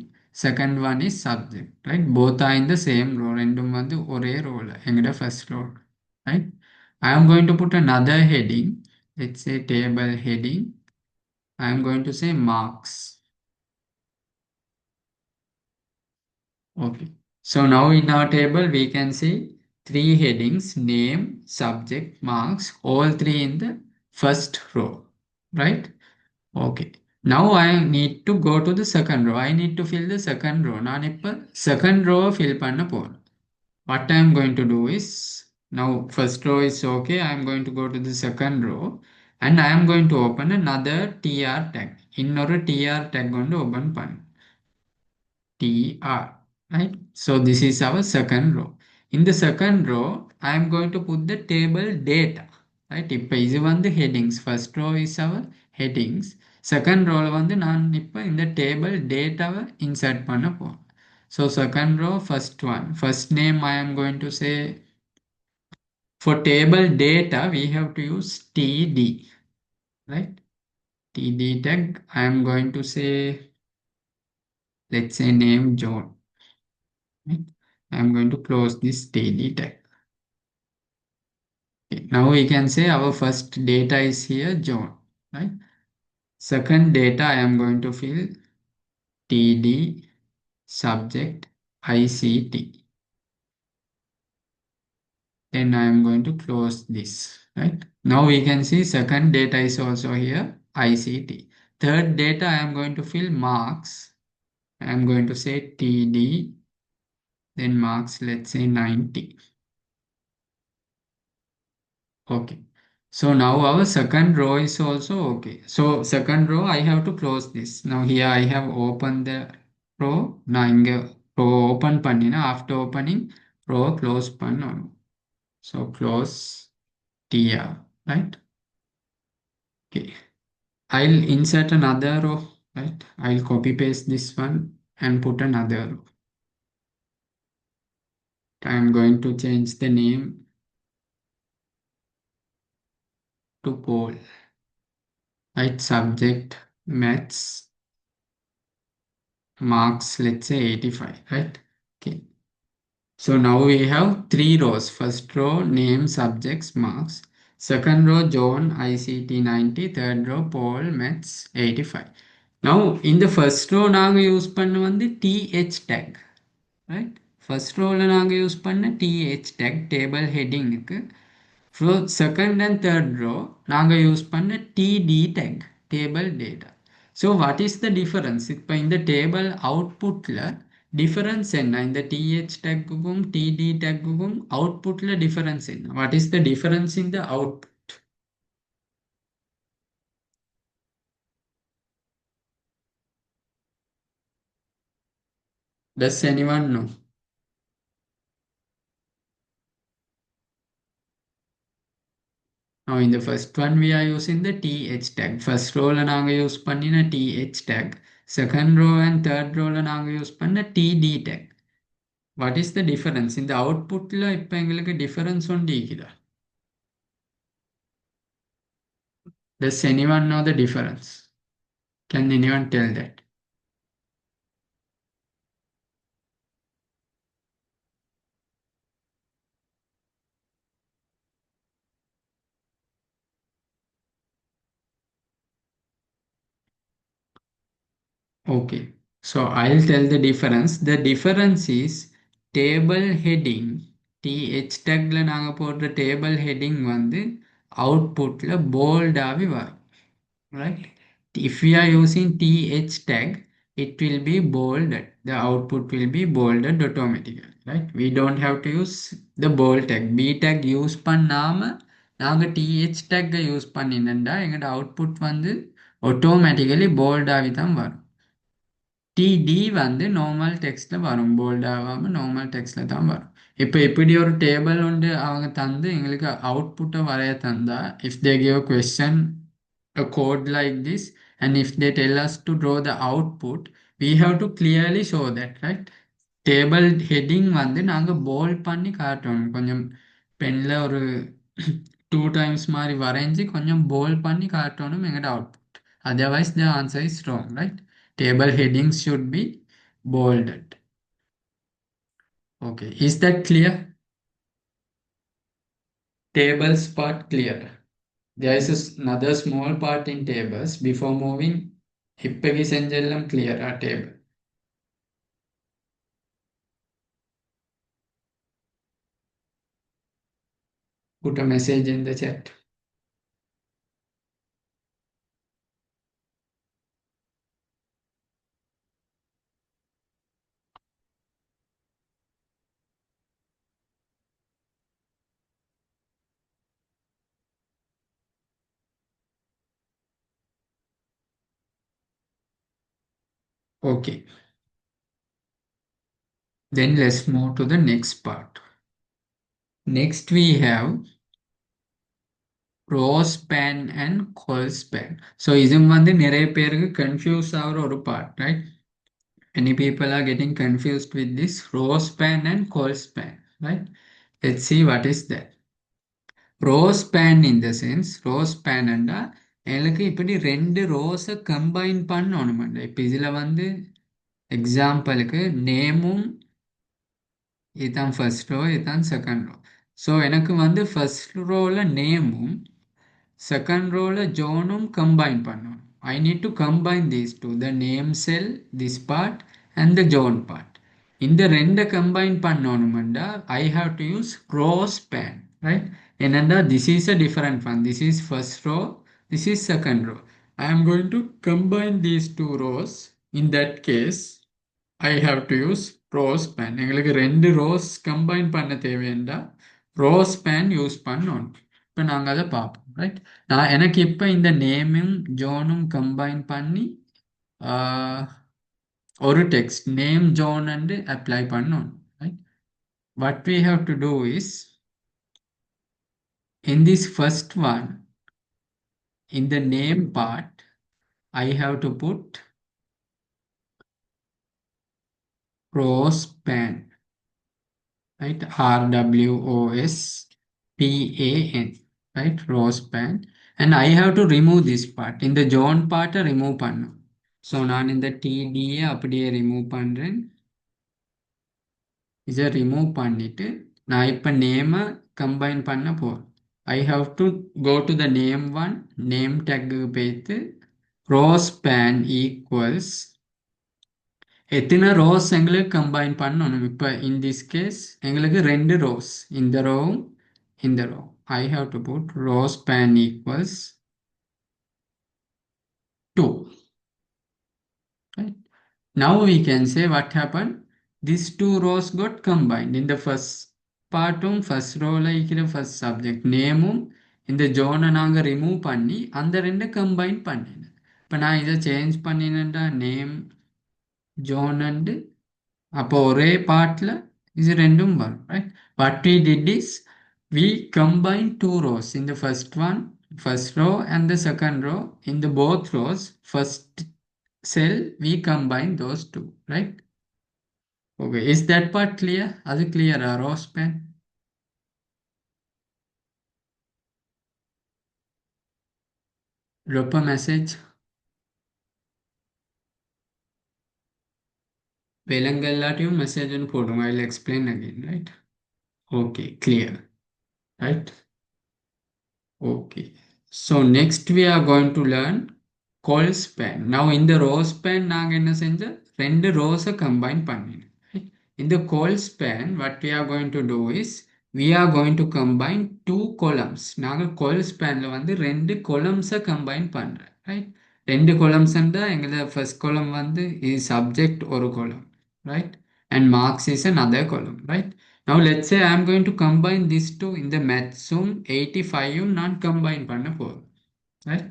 second one is subject, right? Both are in the same row. ரெண்டும் வந்து ஒரே rowல எங்கட first row, right? I am going to put another heading. Let's say table heading. I am going to say marks. Okay. So now in our table we can see three headings: name, subject, marks, all three in the first row, right? Okay. Now I need to go to the second row. I need to fill the second row. நான் இப்ப second row fill பண்ண போறேன். What I am going to do is, now first row is okay. I am going to go to the second row and I am going to open another tr tag. இன்னொரு tr tag கொண்டு open பண்ணு. tr, right? So this is our second row. In the second row, I am going to put the table data, right? இப்போ இது வந்து headings. First row is our headings. Second row வந்து நான் இப்போ இந்த table data insert பண்ண போறேன். So second row, first one. First name I am going to say, for table data, we have to use td, right? Td tag, I am going to say, let's say name John. Right? I'm going to close this td tag. Okay, now we can say our first data is here, John, right? Second data I am going to fill td subject ICT. Then I am going to close this, right? Now we can see second data is also here, ICT. Third data I am going to fill marks. I am going to say TD, then marks, let's say 90. Okay. So now our second row is also okay. So second row I have to close this. Now here I have opened the row. Now inga row open pannina. After opening row close pannom. So close TR, right? Okay. I'll insert another row, right? I'll copy paste this one and put another row. I'm going to change the name to Paul, right? Subject maths marks, let's say 85, right? Okay. So now we have three rows. First row name, subjects, marks. Second row John, ICT 90. Third row Paul, maths 85. Now in the first row நாங்க use பண்ண வந்து TH tag, right? First row ல நாங்க use பண்ண TH tag table heading க்கு. For second and third row நாங்க use பண்ண TD tag table data. So what is the difference? இப்போ இந்த table outputல difference என்ன? இந்த TH tag க்கும் TD tag க்கும் outputல difference என்ன? What is the difference in the output? Does anyone know? Now in the first one we are using the TH tag. First row ல நாங்க use பண்ணின TH tag. Second row and third row ல நாங்க use பண்ண TD tag. What is the difference? In the output ல இப்போ எங்களுக்கு difference ஒன்று இருக்குதா? Does anyone know the difference? Can anyone tell that? Okay. So I'll tell the difference. The difference is table heading. TH tagல நாங்க போடுற table heading வந்து outputல bold ஆவி வரும். Right? If we are using TH tag, it will be bolded. The output will be bolded automatically. Right? We don't have to use the bold tag. B tag use பண்ணாம நாங்க TH tag use பண்ணினண்டா எங்கட output வந்து automatically bold ஆவி தான் வரும். TD வந்து normal டெக்ஸ்ட்ல வரும், bolt ஆகாம நார்மல் டெக்ஸ்ட்ல தான் வரும். இப்போ இப்படி ஒரு டேபிள் வந்து அவங்க தந்து எங்களுக்கு அவுட்புட்டை வரைய தந்தா, if they give a question, a code like this, and if they tell us to draw the output, we have to clearly show that, right? Table heading வந்து நாங்கள் போல்ட் பண்ணி காட்டணும். கொஞ்சம் பென்ல ஒரு 2 டைம்ஸ் மாதிரி வரைஞ்சி கொஞ்சம் போல்ட் பண்ணி காட்டணும் எங்கட output. Otherwise the answer is wrong, right? Table headings should be bolded. Okay, is that clear? Tables part clear. There is another small part in tables. Before moving, இப்பகி செஞ்செல்லாம் clear ஆ table. Put a message in the chat. Okay, then let's move to the next part. Next we have row span and col span. So இதும் வந்து நிறைய பேருக்கு confuse ஆகுற ஒரு part, right? Many people are getting confused with this row span and col span, right? Let's see what is that. Row span in the sense, row span அண்டா எனக்கு இப்படி ரெண்டு ரோஸை கம்பைன் பண்ணணுமாண்டா. இப்போ இதில் வந்து எக்ஸாம்பிளுக்கு நேமும் இதுதான் ஃபர்ஸ்ட் ரோ, இதுதான் செகண்ட் ரோ. ஸோ எனக்கு வந்து ஃபர்ஸ்ட் ரோவில் நேமும் செகண்ட் ரோவில் ஜோனும் கம்பைன் பண்ணணும். I need to combine these two, the name cell, this part, and the John part. இந்த ரெண்டை கம்பைன் பண்ணணுமெண்டா I have to use row span, right? என்னண்டா this is a different one, this is first row, this is second row. I am going to combine these two rows. In that case I have to use row span. எங்களுக்கு ரெண்டு rose combine பண்ண தேவைண்டா row span use பண்ணணும். இப்போ நாங்கள் அதை பார்ப்போம், right? எனக்கு இப்போ இந்த நேமும் ஜோனும் கம்பைன் பண்ணி ஒரு டெக்ஸ்ட் நேம் ஜோன் அண்டு அப்ளை பண்ணணும், right? What we have to do is, in this first one, in the name part, I have to put rospan, right? RWOSPAN, right? Rospan. And I have to remove this part. In the John part, remove pannu. So, நான் இந்த TDA அப்படியே remove பண்றேன். இதை remove பண்ணிட்டு நான் இப்போ நேமை combine பண்ண போறேன். I have to go to the name one, name tag போயிட்டு rospan equals எத்தனை ரோஸ் எங்களுக்கு கம்பைன் பண்ணணும். இப்போ in this case எங்களுக்கு ரெண்டு ரோஸ், இந்த ரோவும் இந்த row. I have to put rospan equals 2. Right? Now we can say what happened. These two rows got combined. In the first பார்ட்டும் first rowல இருக்கிற first subject நேமும் இந்த ஜோனை நாங்கள் ரிமூவ் பண்ணி அந்த ரெண்டு கம்பைன் பண்ணினேன். இப்போ நான் இதை சேஞ்ச் பண்ணினேன்டா நேம் ஜோன் அண்டு அப்போ ஒரே பார்ட்டில் இது ரெண்டும் வரும், right? What we did is we combined two rows. In the first one, first row and the second row, in the both rows, first cell, we combine those two, right? Okay, is that part clear? அது clear row span? Drop a message. வேலங்கல்லாட்டியும் message ஒன்று போடுங்க. I'll explain again, right? Okay, clear, right? Okay, so next we are going to learn call span. Now in the row span நாங்கள் என்ன செஞ்சோம், ரெண்டு ரோஸை combine பண்ணினோம். In the call span what we are going to do is we are going to combine two columns. நாங்கள் call spanல வந்து ரெண்டு columns combine பண்றோம், right? ரெண்டு columns என்றா எங்களோட first column வந்து is subject ஒரு column, right? And marks is another column, right? Now let's say I am going to combine these two. In the mathsum 85 நான் combine பண்ண போறேன், right?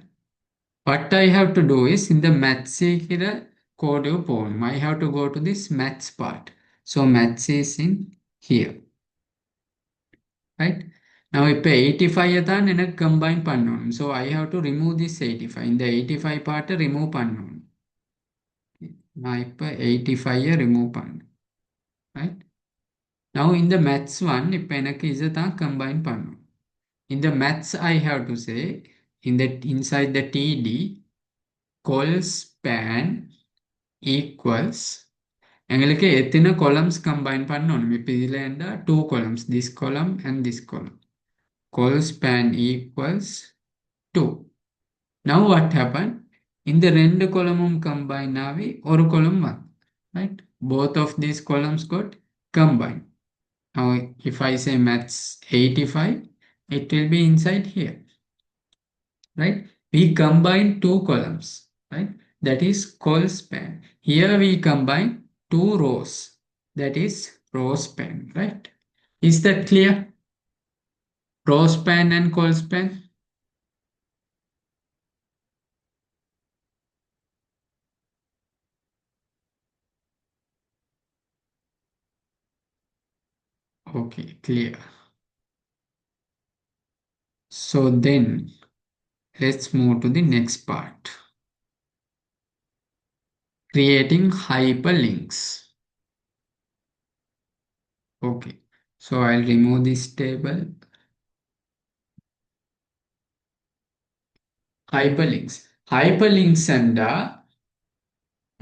What I have to do is in the maths code போகணும். I have to go to this maths part. So maths is in here, right? Now இப்போ 85 தான் எனக்கு combine பண்ணணும். So I have to remove this 85. இந்த 85 part remove பண்ணணும். நான் இப்போ 85 remove பண்ணணும், right? Now in the maths one இப்போ எனக்கு இதை தான் combine பண்ணணும். In the maths I have to say inside the TD call span equals எங்களுக்கு எத்தனை columns combine பண்ணணும். இப்போ இதில் இருந்தா two columns, this column and this column. Call span equals 2. Now what happened? இந்த ரெண்டு column combine ஆகி ஒரு column வந்து, right? Both of these columns got combined. Now if I say maths 85, it will be inside here, right? We combine two columns, right? That is call span. Here we combine two rows, that is row span, right? Is that clear? Row span and call span. Okay, clear. So then let's move to the next part. Creating hyperlinks. Okay, so I'll remove this table. Hyperlinks. Hyperlinks and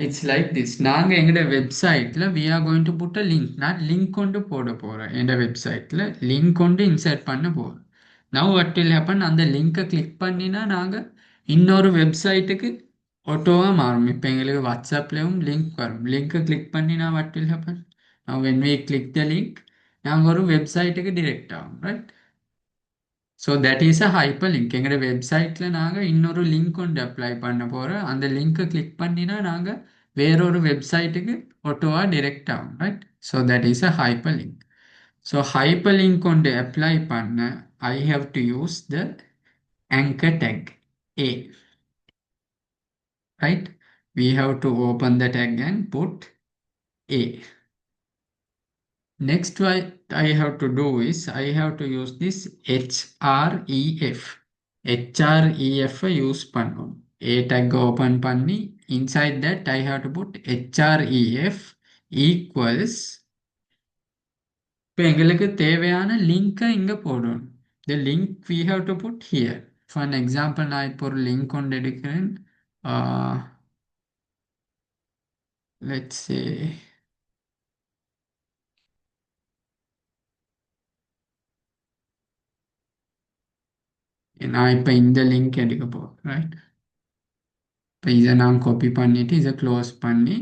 it's like this. நாங்க எங்கட வெப்சைட்ல we are going to put a link. நான் link கொண்டு போட போறேன். எங்க வெப்சைட்ல link கொண்டு இன்சர்ட் பண்ண போறேன். Now what will happen? அந்த லிங்கை கிளிக் பண்ணினா நாங்க இன்னொரு வெப்சைட்டுக்கு ஆட்டோவா மாறும். இப்போ எங்களுக்கு வாட்ஸ்அப்லயும் லிங்க் வரும். லிங்கை கிளிக் பண்ணினா what will happen? Now when we click the link, நாங்க ஒரு வெப்சைட்டுக்கு டிரெக்ட் ஆகும், right? So that is a hyper link. எங்களோட வெப்சைட்டில் நாங்கள் இன்னொரு லிங்க் ஒன்று அப்ளை பண்ண போகிறோம். அந்த லிங்க்கை கிளிக் பண்ணினா நாங்கள் வேறொரு வெப்சைட்டுக்கு ஒட்டுவாக டிரெக்ட் ஆகும், right? So that is a hyper link. So hyper link கொண்டு அப்ளை பண்ண ஐ have to use the anchor tag A, right? We have to open the tag and put A. Next, what I have to do is I have to use this href. href use பண்ணும். A tag open பண்ணி inside that I have to put href equals. இப்போ எங்களுக்கு தேவையான லிங்கை இங்கே போடணும். The link we have to put here. For an example, நான் இப்போ ஒரு லிங்க் கொண்டு எடுக்கிறேன். Let's say நான் இப்போ இந்த லிங்க் எடுக்க போகிறேன், ரைட்? இப்போ இதை நான் காப்பி பண்ணிவிட்டு இதை க்ளோஸ் பண்ணி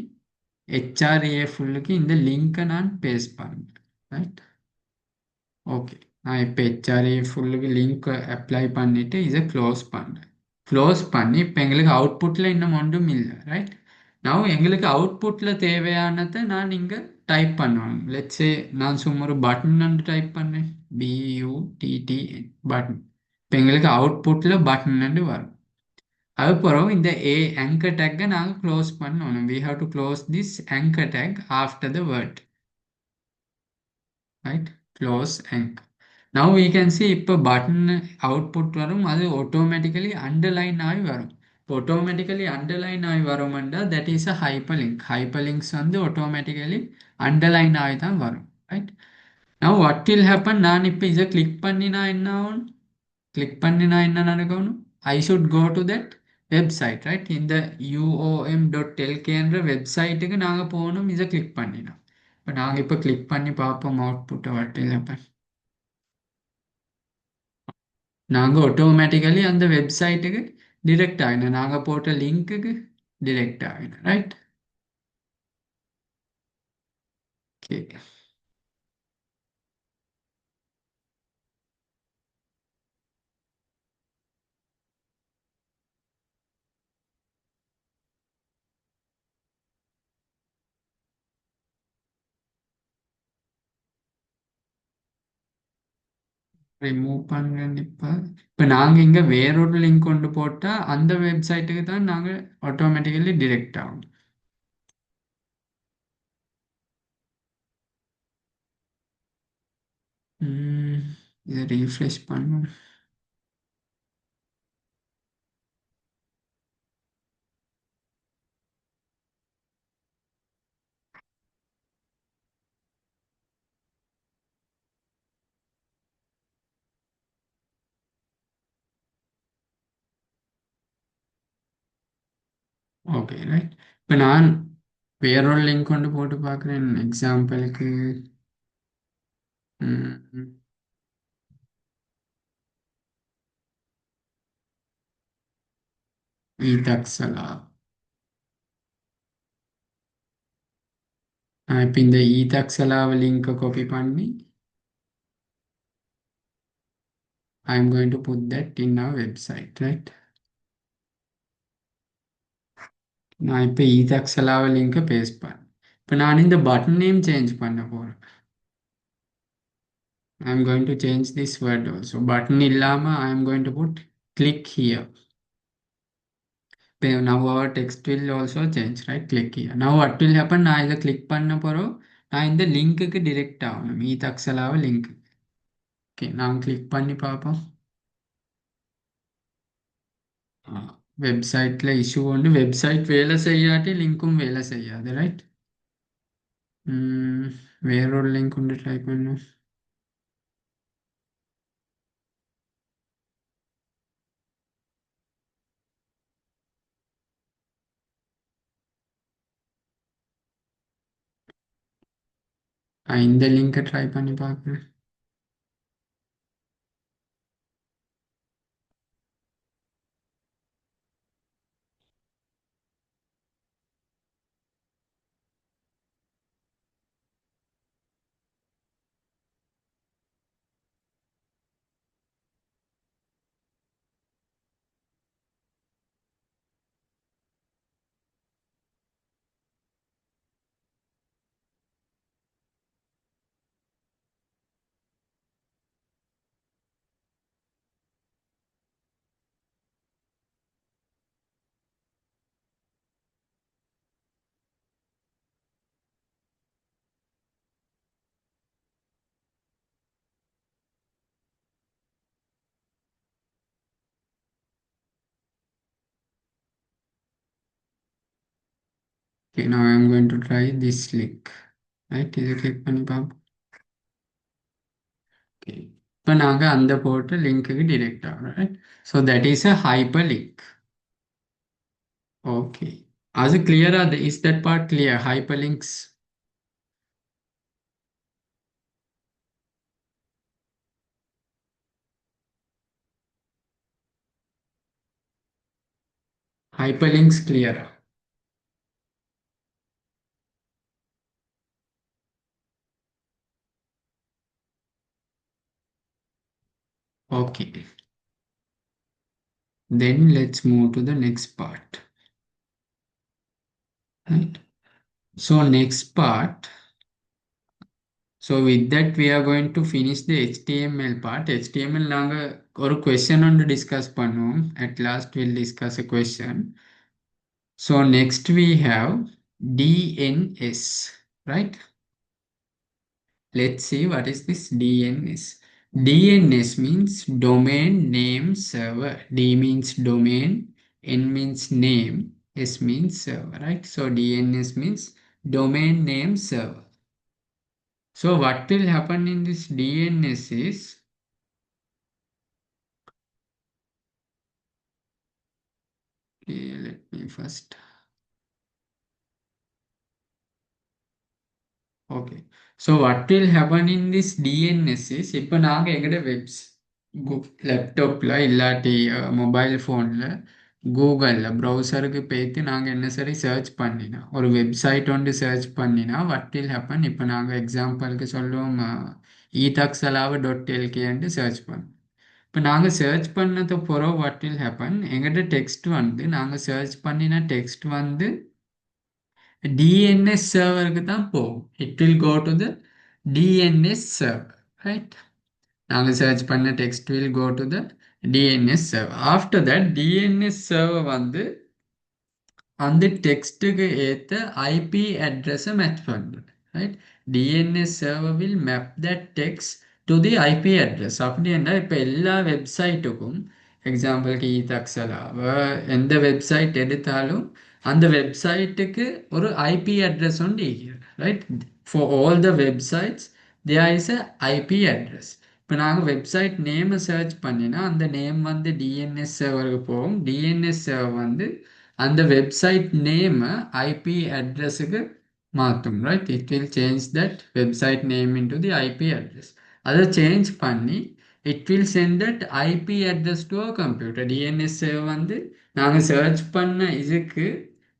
ஹெச்ஆர்ஏ ஃபுல்லுக்கு இந்த லிங்க்கை நான் பேஸ்ட் பண்ணுறேன், ரைட்? ஓகே, நான் இப்போ ஹெச்ஆர்ஏ ஃபுல்லுக்கு லிங்க் அப்ளை பண்ணிவிட்டு இதை க்ளோஸ் பண்ணுறேன். க்ளோஸ் பண்ணி இப்போ எங்களுக்கு அவுட்புட்டில் இன்னும் ஒன்றும் இல்லை, ரைட்? நான் எங்களுக்கு அவுட்புட்டில் தேவையானதை நான் இங்கே டைப் பண்ணுவேன். லெட்ஸே நான் சும்மா ஒரு பட்டன் டைப் பண்ணேன், BUTT பட்டன். இப்போ எங்களுக்கு அவுட்புட்டில் பட்டன் வரும். அதுக்கப்புறம் இந்த anchor tag நாங்கள் க்ளோஸ் பண்ணணும். We have to close this anchor tag after the word, right? Close anchor. Now we can see இப்போ பட்டன் அவுட்புட் வரும், அது ஆட்டோமேட்டிக்கலி அண்டர்லைன் ஆகி வரும். இப்போ ஆட்டோமேட்டிக்கலி அண்டர்லைன் ஆகி வரும்னா that is a hyper link. Hyper links வந்து ஆட்டோமேட்டிக்கலி அண்டர்லைன் ஆகி தான் வரும், right? Now what will happen, நான் இப்போ இதை கிளிக் பண்ணினா என்ன ஆகும்? கிளிக் பண்ணினா என்ன நடக்கணும்? I should go to that website, right? இந்த uom.lk என்ற வெப்சைட்டுக்கு நாங்கள் போகணும். இதை கிளிக் பண்ணினோம். இப்போ நாங்கள் இப்போ கிளிக் பண்ணி பார்ப்போம் அவுட்புட்டை வட்டில். இப்போ நாங்கள் ஆட்டோமேட்டிக்கலி அந்த வெப்சைட்டுக்கு டிரெக்ட் ஆகினோம். நாங்கள் போட்ட லிங்க்குக்கு டிரெக்ட் ஆகினோம், ரைட்? ஓகே, ரிமூவ் பண்ணுறேன். இப்போ இப்போ நாங்கள் இங்கே வேறொரு லிங்க் கொண்டு போட்டால் அந்த வெப்சைட்டுக்கு தான் நாங்கள் ஆட்டோமேட்டிக்கலி டிரெக்ட் ஆகும். இதை ரீஃப்ரெஷ் பண்ணணும். Okay, right? இப்போ நான் வேறொரு லிங்க் கொண்டு போட்டு பார்க்குறேன். எக்ஸாம்பிளுக்கு ஈதக்ஸலா. நான் இப்போ இந்த ஈதக்ஸலாவை லிங்கை காப்பி பண்ணி I am going to put that in a website, right? நான் இப்போ ஈதக்ஸலாவை லிங்கை பேஸ்ட் பண்ணேன். இப்போ நான் இந்த பட்டன் நேம் சேஞ்ச் பண்ண போகிறேன். I am going to change this word also. Button illama, I am going to put click here. Now our text will also change, right? Click here. Now what will happen? நான் இதை click பண்ண போகிறோம். நான் இந்த லிங்க்குக்கு direct ஆகணும். ஈதக்ஸலாவை link. Okay, நான் click பண்ணி பார்ப்போம். வெப்சைட்டில் இஷ்யூ உண்டு. வெப்சைட் வேலை செய்யாட்டி லிங்க்கும் வேலை செய்யாது, ரைட்? வேறொரு லிங்க் உண்டு, ட்ரை பண்ணும். இந்த லிங்கை ட்ரை பண்ணி பார்க்குறேன். Okay, now I'm going to try this link. Right, இது click பண்ணி பார்ப்போம். Okay. இப்போ நாங்கள் அந்த போட்ட லிங்க்குக்கு டிரெக்ட் ஆகிறோம். Right? So that is a hyperlink. Okay. அது clear is that part clear? Hyperlinks. Hyperlinks clear. Okay. Then let's move to the next part. Right. So next part. So with that we are going to finish the HTML part. HTML நாங்க ஒரு question ஒன்று discuss பண்ணுவோம். At last we'll discuss a question. So next we have DNS, right? Let's see what is this DNS. DNS means domain name server. D means domain, N means name, S means server, right? So DNS means domain name server. So what will happen in this DNS is, okay, let me first. Okay. So what will happen in this DNS is, இப்போ நாங்கள் எங்கட லேப்டாப்பில் இல்லாட்டி mobile ஃபோனில் கூகுளில் ப்ரௌசருக்கு போய்த்து நாங்கள் என்ன சரி சர்ச் பண்ணினா ஒரு வெப்சைட் ஒன்று சர்ச் பண்ணினா what will happen, இப்போ நாங்கள் எக்ஸாம்பிளுக்கு சொல்லுவோம் etaksalavu.lkன்ட்டு சர்ச் பண்ணோம். இப்போ நாங்கள் சர்ச் பண்ணது பிறகு what will happen, எங்கள்கிட்ட டெக்ஸ்ட் வந்து நாங்கள் சர்ச் பண்ணின டெக்ஸ்ட் வந்து DNS server தான் போகும். It will go to the DNS server, right? நாங்கள் search பண்ண text will go to the DNS server. After that DNS server வந்து அந்த டெக்ஸ்ட்டுக்கு ஏற்ற ஐபி அட்ரஸை மேட்ச் பண்ணுறது, right? DNS server will map that text to the IP address. அப்படின்னா இப்போ எல்லா வெப்சைட்டுக்கும் எக்ஸாம்பிளுக்கு தக்ஸலாவ எந்த வெப்சைட் எடுத்தாலும் அந்த வெப்சைட்டுக்கு ஒரு ஐபி அட்ரஸ் ஒன்று இருக்கிறது, right? For all the websites there is a IP address. இப்போ நாங்கள் வெப்சைட் நேமை சர்ச் பண்ணினா அந்த நேம் வந்து டிஎன்எஸ் சர்வருக்கு போகும். டிஎன்எஸ் சர்வர் வந்து and the website name IP address மாத்தும், right? It will change that website name into the IP address. அதை change பண்ணி it will send that IP address to our computer. DNS வந்து நாங்கள் search பண்ண இதுக்கு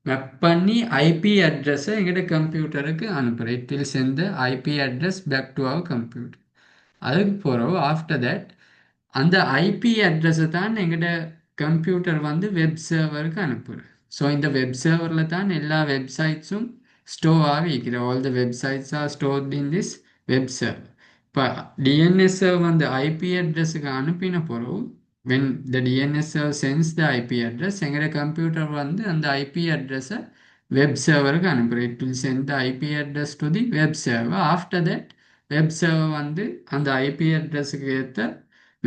map பண்ணி IP address எங்கட கம்ப்யூட்டருக்கு அனுப்புகிறோம். It will send the IP address back to our computer. அதுக்கு போகிறோம் after that அந்த ஐபி அட்ரஸை தான் எங்கள்ட கம்ப்யூட்டர் வந்து வெப் சர்வருக்கு அனுப்புகிறேன். ஸோ இந்த வெப் சர்வரில் தான் எல்லா வெப்சைட்ஸும் ஸ்டோர் ஆகிக்குது. All the websites are stored in this web server. இப்போ டிஎன்எஸ் வந்து ஐபி அட்ரஸுக்கு அனுப்பின பிறகு when the DNS sends the IP address எங்களோட கம்ப்யூட்டர் வந்து அந்த ஐபி அட்ரஸை வெப் சர்வருக்கு அனுப்புகிறேன். It will send the IP address to the web server. After that web server வந்து அந்த ஐபி அட்ரஸுக்கு ஏற்ற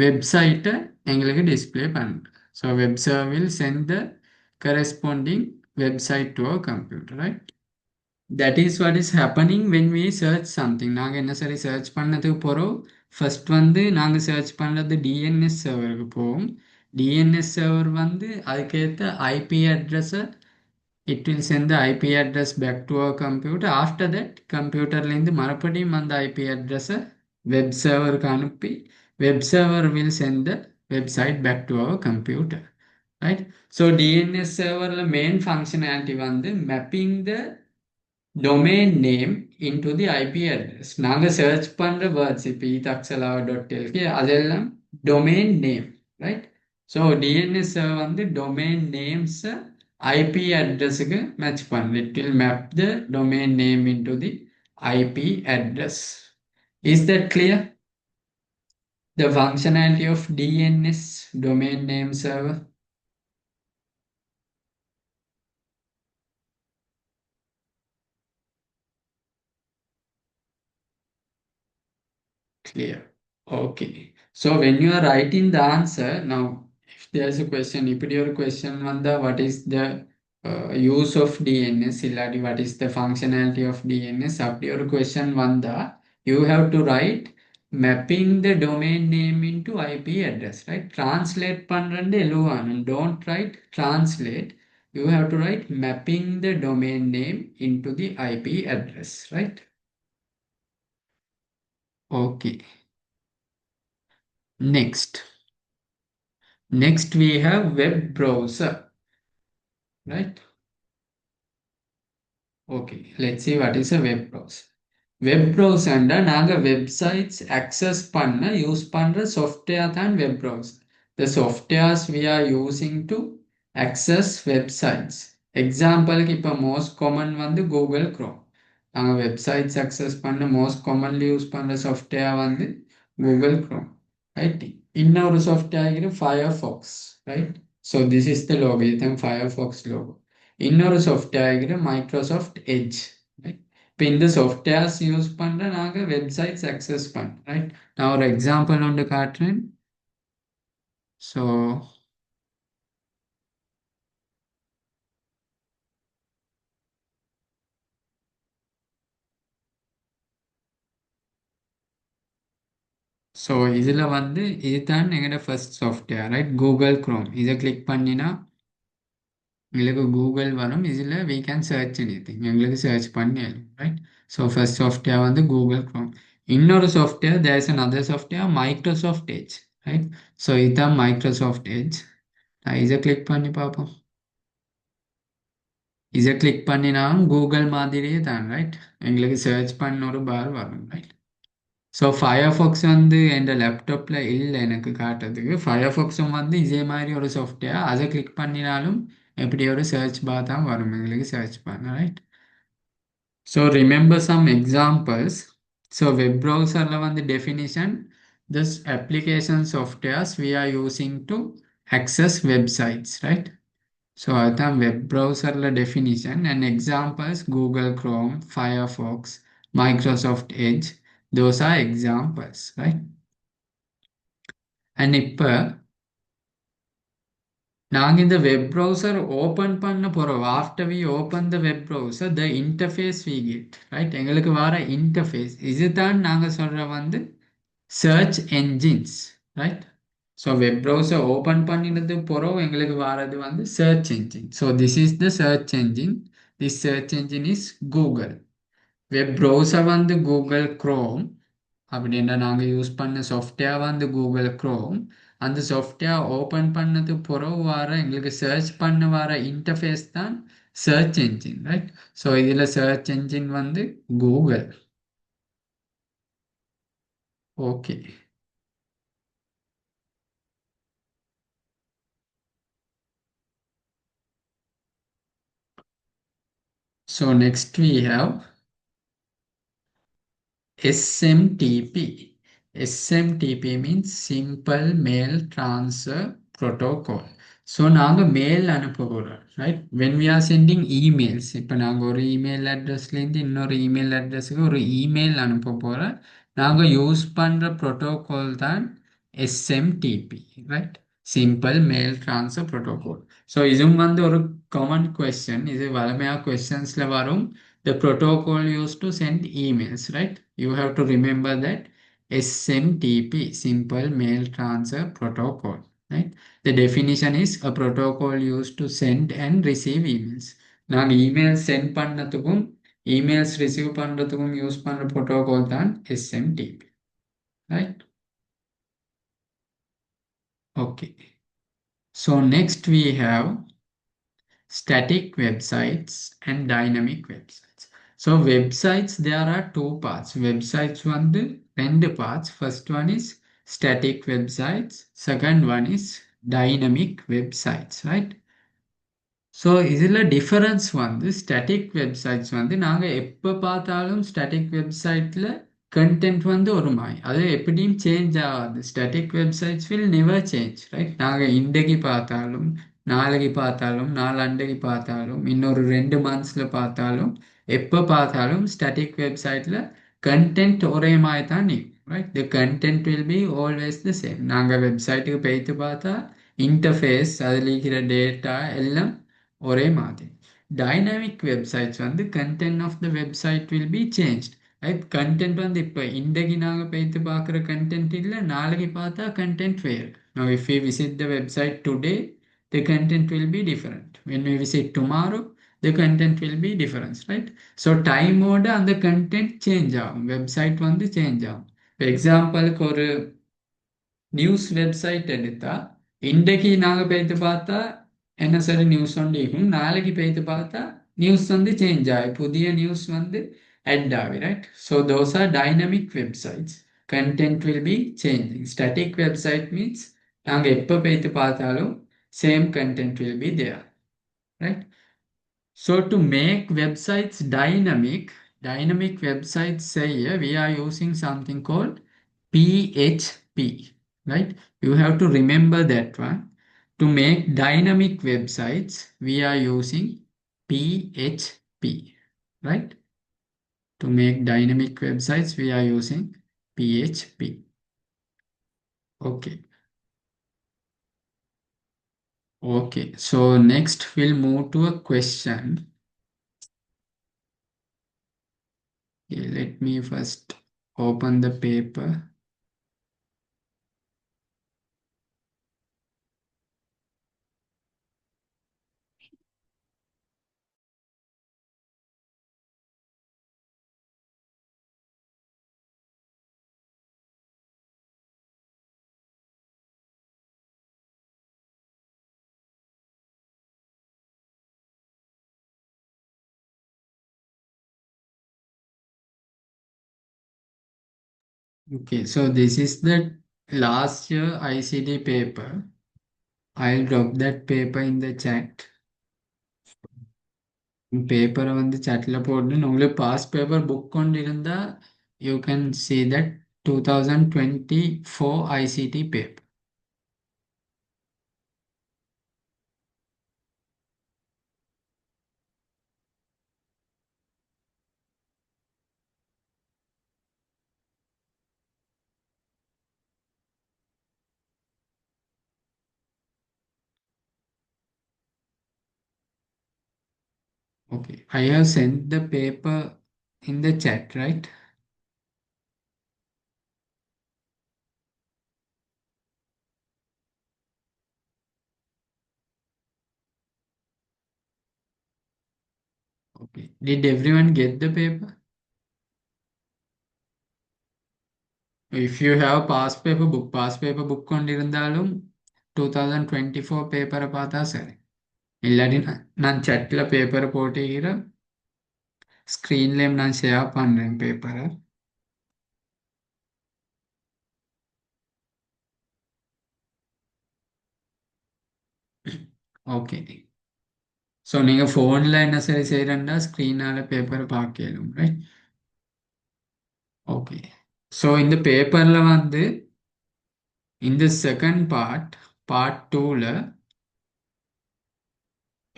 வெப்சைட்டை எங்களுக்கு டிஸ்பிளே பண்ணுது. So web server will send the corresponding website to our computer, right? That is what is happening when we search something. நாங்கள் என்ன சரி சர்ச் பண்ணதுக்கு போகிறோம், ஃபர்ஸ்ட் வந்து நாங்கள் சர்ச் பண்ணுறது டிஎன்எஸ் சர்வருக்கு போவோம். டிஎன்எஸ் சர்வர் வந்து அதுக்கேற்ற ஐபி அட்ரஸை it will send the IP address back to our computer. After that கம்ப்யூட்டர்லேருந்து மறுபடியும் அந்த ஐபி அட்ரஸை வெப் சர்வருக்கு அனுப்பி web server will send the website back to our computer, right? So DNS serverல main functionality வந்து mapping the domain name into the IP address. நாங்கள் search பண்ணுற words இப்போ itaksalavu.lk அதெல்லாம் domain name, right? So DNS வந்து domain names IP அட்ரஸுக்கு match பண்ணுது. It will map the domain name into the IP address. Is that clear? The functionality of DNS, domain name server. Clear. Okay. So when you are writing the answer, now if there's a question, if your question, Manda, what is the use of DNS இல்லாட்டி what is the functionality of DNS அப்படி ஒரு question வந்தா you have to write mapping the domain name into IP address, right? Translate பண்றது எழுவானும், don't write translate, you have to write mapping the domain name into the IP address, right? Okay, next we have web browser, right? Okay, let's see what is a web browser. Web ப்ரௌசர்னா நாங்கள் websites access பண்ண use பண்ணுற software தான் web browser. The softwares we are using to access websites. எக்ஸாம்பிளுக்கு இப்போ most common வந்து Google Chrome. நாங்கள் websites access பண்ண மோஸ்ட் காமன்லி யூஸ் பண்ணுற சாஃப்ட்வேர் வந்து கூகுள் க்ரோம், ரைட்? இன்னொரு software Firefox, right? So this is the logo, இதுதான் Firefox logo. இன்னொரு சாஃப்ட்வேர் மைக்ரோசாஃப்ட் எட்ஜ், ரைட்? இப்போ இந்த சாஃப்ட்வேர்ஸ் யூஸ் பண்ணுற நாங்கள் வெப்சைட்ஸ் அக்சஸ் பண்ணுறோம், ரைட்? நான் ஒரு எக்ஸாம்பிள் ஒன்று காட்டுறேன். ஸோ இதில் வந்து இதுதான் எங்களோட first software, right? Google Chrome. இதை கிளிக் பண்ணினா எங்களுக்கு கூகுள் வரும். இதில் we can search anything, எங்களுக்கு சர்ச் பண்ணி ரைட்? ஸோ ஃபர்ஸ்ட் சாஃப்ட்வேர் வந்து கூகுள் க்ரோம். இன்னொரு software there is another software Microsoft Edge, right? So இதுதான் மைக்ரோசாஃப்ட் எட்ஜ். நான் இதை கிளிக் பண்ணி பார்ப்போம். இதை கிளிக் பண்ணினாலும் கூகுள் மாதிரியே தான், ரைட்? எங்களுக்கு சர்ச் பண்ண ஒரு பார் வரும், ரைட்? ஸோ ஃபயர்ஃபாக்ஸ் வந்து என் லேப்டாப்பில் இல்லை எனக்கு காட்டுறதுக்கு. ஃபயர்ஃபாக்ஸும் வந்து இதே மாதிரி ஒரு சாஃப்ட்வேர். அதை கிளிக் பண்ணினாலும் எப்படி ஒரு சர்ச் பார் தான் வரும் எங்களுக்கு சர்ச் பண்ண, right? So remember some examples. So web ப்ரௌசரில் வந்து definition, this application softwares we are using to access websites, right? So அதுதான் வெப் ப்ரௌசரில் definition. And examples Google Chrome, Firefox, Microsoft Edge, those are examples, right? And இப்போ நாங்கள் இந்த web browser open பண்ண போகிறோம். After we open the web browser the interface we get, right? எங்களுக்கு வர interface இதுதான் நாங்கள் சொல்கிற வந்து search engines, right? So web browser open பண்ணினது பிறகு எங்களுக்கு வர்றது வந்து search engine. So this is the search engine. This search engine is Google. Web browser வந்து கூகுள் க்ரோம். அப்படின்னா நாங்கள் யூஸ் பண்ண சாஃப்ட்வேர் வந்து கூகுள் க்ரோம். அந்த சாஃப்ட்வேர் ஓப்பன் பண்ணது பிறகு வர எங்களுக்கு சர்ச் பண்ண வர இன்டர்ஃபேஸ் தான் சர்ச் என்ஜின், ரைட்? ஸோ இதில் சர்ச் என்ஜின் வந்து Google. Okay. So next we have SMTP. SMTP means Simple Mail Transfer Protocol. So நாங்கள் மெயில் அனுப்ப போகிறோம், right? When we are sending emails, இப்போ நாங்கள் ஒரு இமெயில் அட்ரஸ்லேருந்து இன்னொரு இமெயில் அட்ரஸுக்கு ஒரு இமெயில் அனுப்ப போகிறோம். நாங்கள் யூஸ் பண்ணுற ப்ரோட்டோகால் தான் SMTP, right? Simple mail transfer protocol. So இதுவும் வந்து ஒரு காமன் கொஸ்டின். இது வளமையாக கொஸ்டின்ஸில் வரும். The protocol used to send emails, right? You have to remember that SMTP, Simple Mail Transfer Protocol, right? The definition is a protocol used to send and receive emails. நாங்கள் email send பண்ணதுக்கும் emails receive பண்ணுறதுக்கும் use பண்ணுற protocol தான் SMTP, right? Okay. So next we have static websites and dynamic websites. So websites, there are two parts. Websites வந்து ரெண்டு parts. First one is static websites. Second one is dynamic websites, right? So இதில் difference வந்து static websites வந்து நாங்கள் எப்போ பார்த்தாலும் static வெப்சைட்டில் content வந்து ஒரு மாதிரி அது எப்படியும் சேஞ்ச் ஆகாது. Static websites will never change, right? நாங்கள் இன்றைக்கு பார்த்தாலும் நாளைக்கு பார்த்தாலும் நாளாண்டைக்கு பார்த்தாலும் இன்னொரு 2 மந்த்ஸில் பார்த்தாலும் எப்போ பார்த்தாலும் ஸ்டாட்டிக் வெப்சைட்டில் கண்டென்ட் ஒரே மாதிரி தான் நிற்கும், right? The content will be always the same. நாங்கள் வெப்சைட்டுக்கு போய்த்து பார்த்தா இன்டர்ஃபேஸ் அதில் இருக்கிற டேட்டா எல்லாம் ஒரே மாதிரி. டைனமிக் வெப்சைட்ஸ் வந்து content of the website will be changed. Right, content வந்து இப்போ இன்றைக்கு நாங்கள் போய்த்து பார்க்குற கண்டென்ட் இல்லை, நாளைக்கு பார்த்தா கண்டென்ட் வேறு. Now if we visit the website today, the content will be different. When we visit tomorrow, the content will be different, right? So time ஓட அந்த content change ஆகும், வெப்சைட் வந்து சேஞ்ச் ஆகும். இப்போ எக்ஸாம்பிளுக்கு ஒரு நியூஸ் வெப்சைட் எடுத்தா இன்றைக்கு நாங்கள் போய்த்து பார்த்தா என்ன சரி நியூஸ் வந்து இருக்கும், நாளைக்கு போய்த்து பார்த்தா நியூஸ் வந்து சேஞ்ச் ஆகி புதிய நியூஸ் வந்து add ஆகி, right? So those are dynamic websites. Content will be changing. Static website means நாங்கள் எப்போ போய்த்து பார்த்தாலும் same content will be there, right? So to make websites dynamic websites say we are using something called PHP, right? You have to remember that one. To make dynamic websites, we are using PHP, right? To make dynamic websites, we are using PHP. Okay. Okay. So next we'll move to a question. Okay, let me first open the paper. Okay, so this is the last year ICT paper. I'll drop that paper in the chat. பேப்பரை வந்து chatல போட்டு உங்களுக்கு past paper book கொண்டிருந்தா you can see that 2024 ICT paper. Okay, I have sent the paper in the chat, right? Okay, did everyone get the paper? If you have past paper book கொண்டிருந்தாலும் 2024 பேப்பரை பார்த்தா சரி. இல்லாட்டி நான் chatல பேப்பரை போட்டுக்கிறேன், ஸ்க்ரீன்லேயும் நான் ஷேர் பண்ணுறேன் பேப்பரை. ஓகே, ஸோ நீங்கள் ஃபோனில் என்ன சரி செய்கிறேன்னா ஸ்க்ரீனால் பேப்பரை பார்க்கலும், ரைட்? ஓகே, ஸோ இந்த பேப்பரில் வந்து இந்த செகண்ட் பார்ட் 2ல்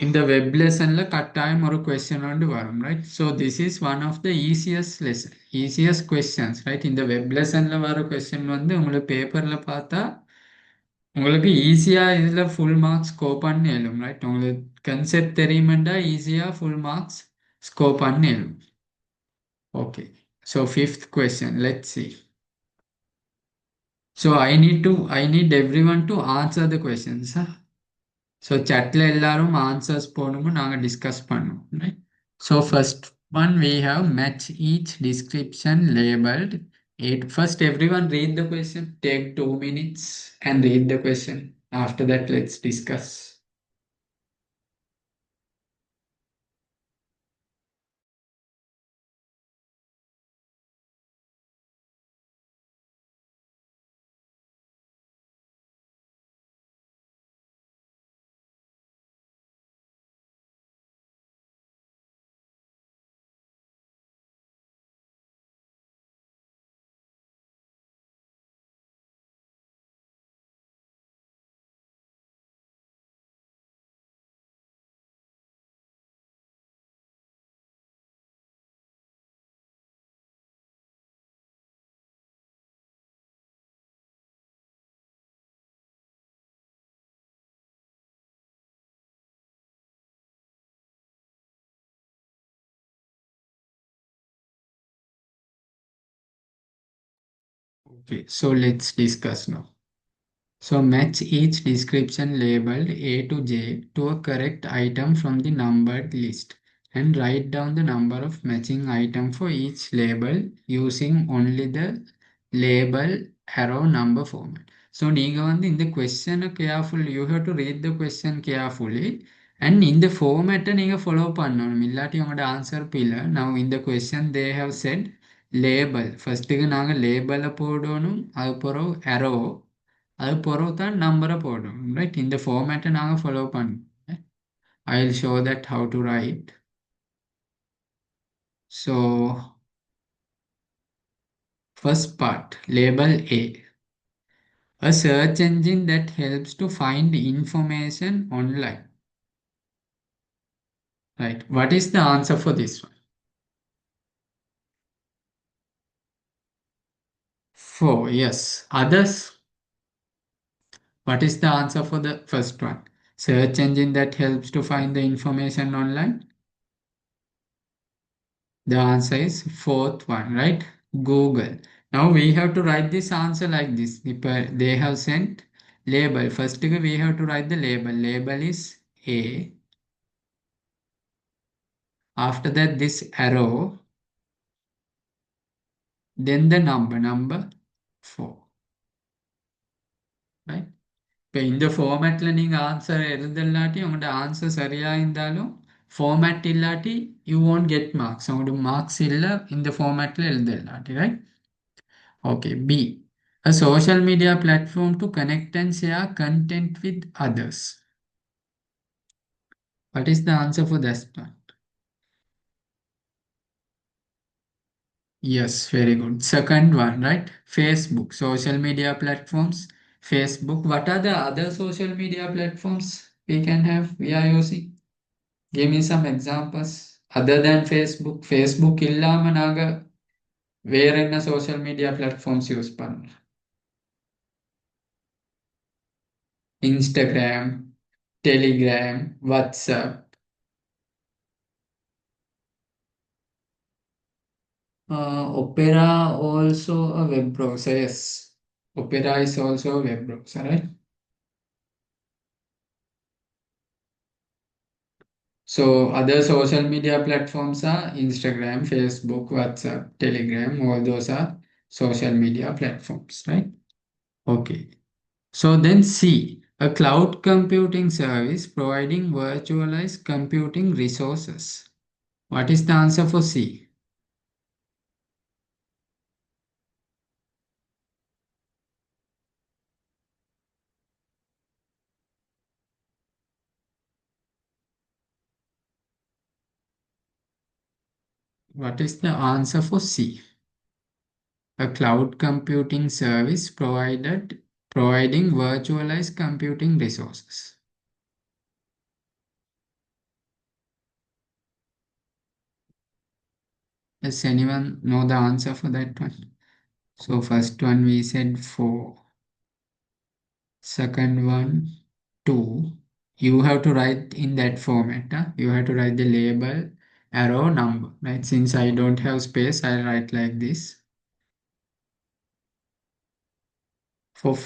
இந்த வெப் லெசனில் கட்டாயம் ஒரு கொஸ்டின் வந்து வரும், right? So this is one of the easiest questions, right? இந்த வெப் லெசனில் வர கொஸ்டின் வந்து உங்களுக்கு பேப்பரில் பார்த்தா உங்களுக்கு ஈஸியாக இதில் ஃபுல் மார்க்ஸ் ஸ்கோர் பண்ணி எழும், ரைட்? உங்களுக்கு கன்செப்ட் தெரியுமெண்டா ஈஸியாக ஃபுல் மார்க்ஸ் ஸ்கோர் பண்ணி எழும். Okay, so fifth question, let's see. So I need everyone to answer the questions, huh? So chatல எல்லாரும் answers போடுங்க, நாங்க discuss பண்ணுவோம், right? So first one we have match each description labeled it. First everyone read the question, take 2 minutes and read the question. After that let's discuss. Okay, so let's discuss now. So match each description labeled A to J to a correct item from the numbered list and write down the number of matching item for each label using only the label arrow number format. So நீங்க வந்து இந்த question carefully, you have to read the question carefully and in the format நீங்க follow பண்ணணும். இல்லாட்டி உங்களோட answer பிழை. Now in the question they have said label. ஃபர்ஸ்ட்டுக்கு நாங்க label போடணும், அது பிறகு arrow, அது பிறகு தான் நம்பரை போடணும். ரைட், இந்த ஃபார்மேட்டை நாங்கள் ஃபாலோ பண்ணுவோம். I will show that how to right. So first part, label a search engine that helps to find information online. Right, what is the answer for this one? 4, yes. Others, what is the answer for the first one? Search engine that helps to find the information online. The answer is fourth one, right? Google. Now we have to write this answer like this. They have sent label. First we have to write the label. Label is A. After that this arrow. Then the number 4. Right? இப்போ இந்த ஃபார்மேட்டில் நீங்கள் answer எழுதலாட்டி உங்களோட answer சரியாக இருந்தாலும் format இல்லாட்டி you won't get marks. உங்களோட marks இல்லை இந்த ஃபார்மேட்டில் எழுதலாட்டி. Right? Okay, B. A social media platform to connect and share content with others. What is the answer for that one? Yes, very good. Second one, right? Facebook, social media platforms. Facebook. What are the other social media platforms we are using? Give me some examples. Other than Facebook. Facebook இல்லாம நாங்க வேற என்ன social media platforms use பண்றோம்? Instagram, Telegram, WhatsApp. Opera also a web browser. Yes, Opera is also a web browser, right? So other social media platforms are Instagram, Facebook, WhatsApp, Telegram. All those are social media platforms, right? Okay. So then C, a cloud computing service providing virtualized computing resources. What is the answer for C? What is the answer for C? A cloud computing service providing virtualized computing resources. Does anyone know the answer for that one? So first one we said 4. Second one 2. You have to write in that format. Huh? You have to write the label, arrow, number. Right? Since I don't have space, I'll write like this. For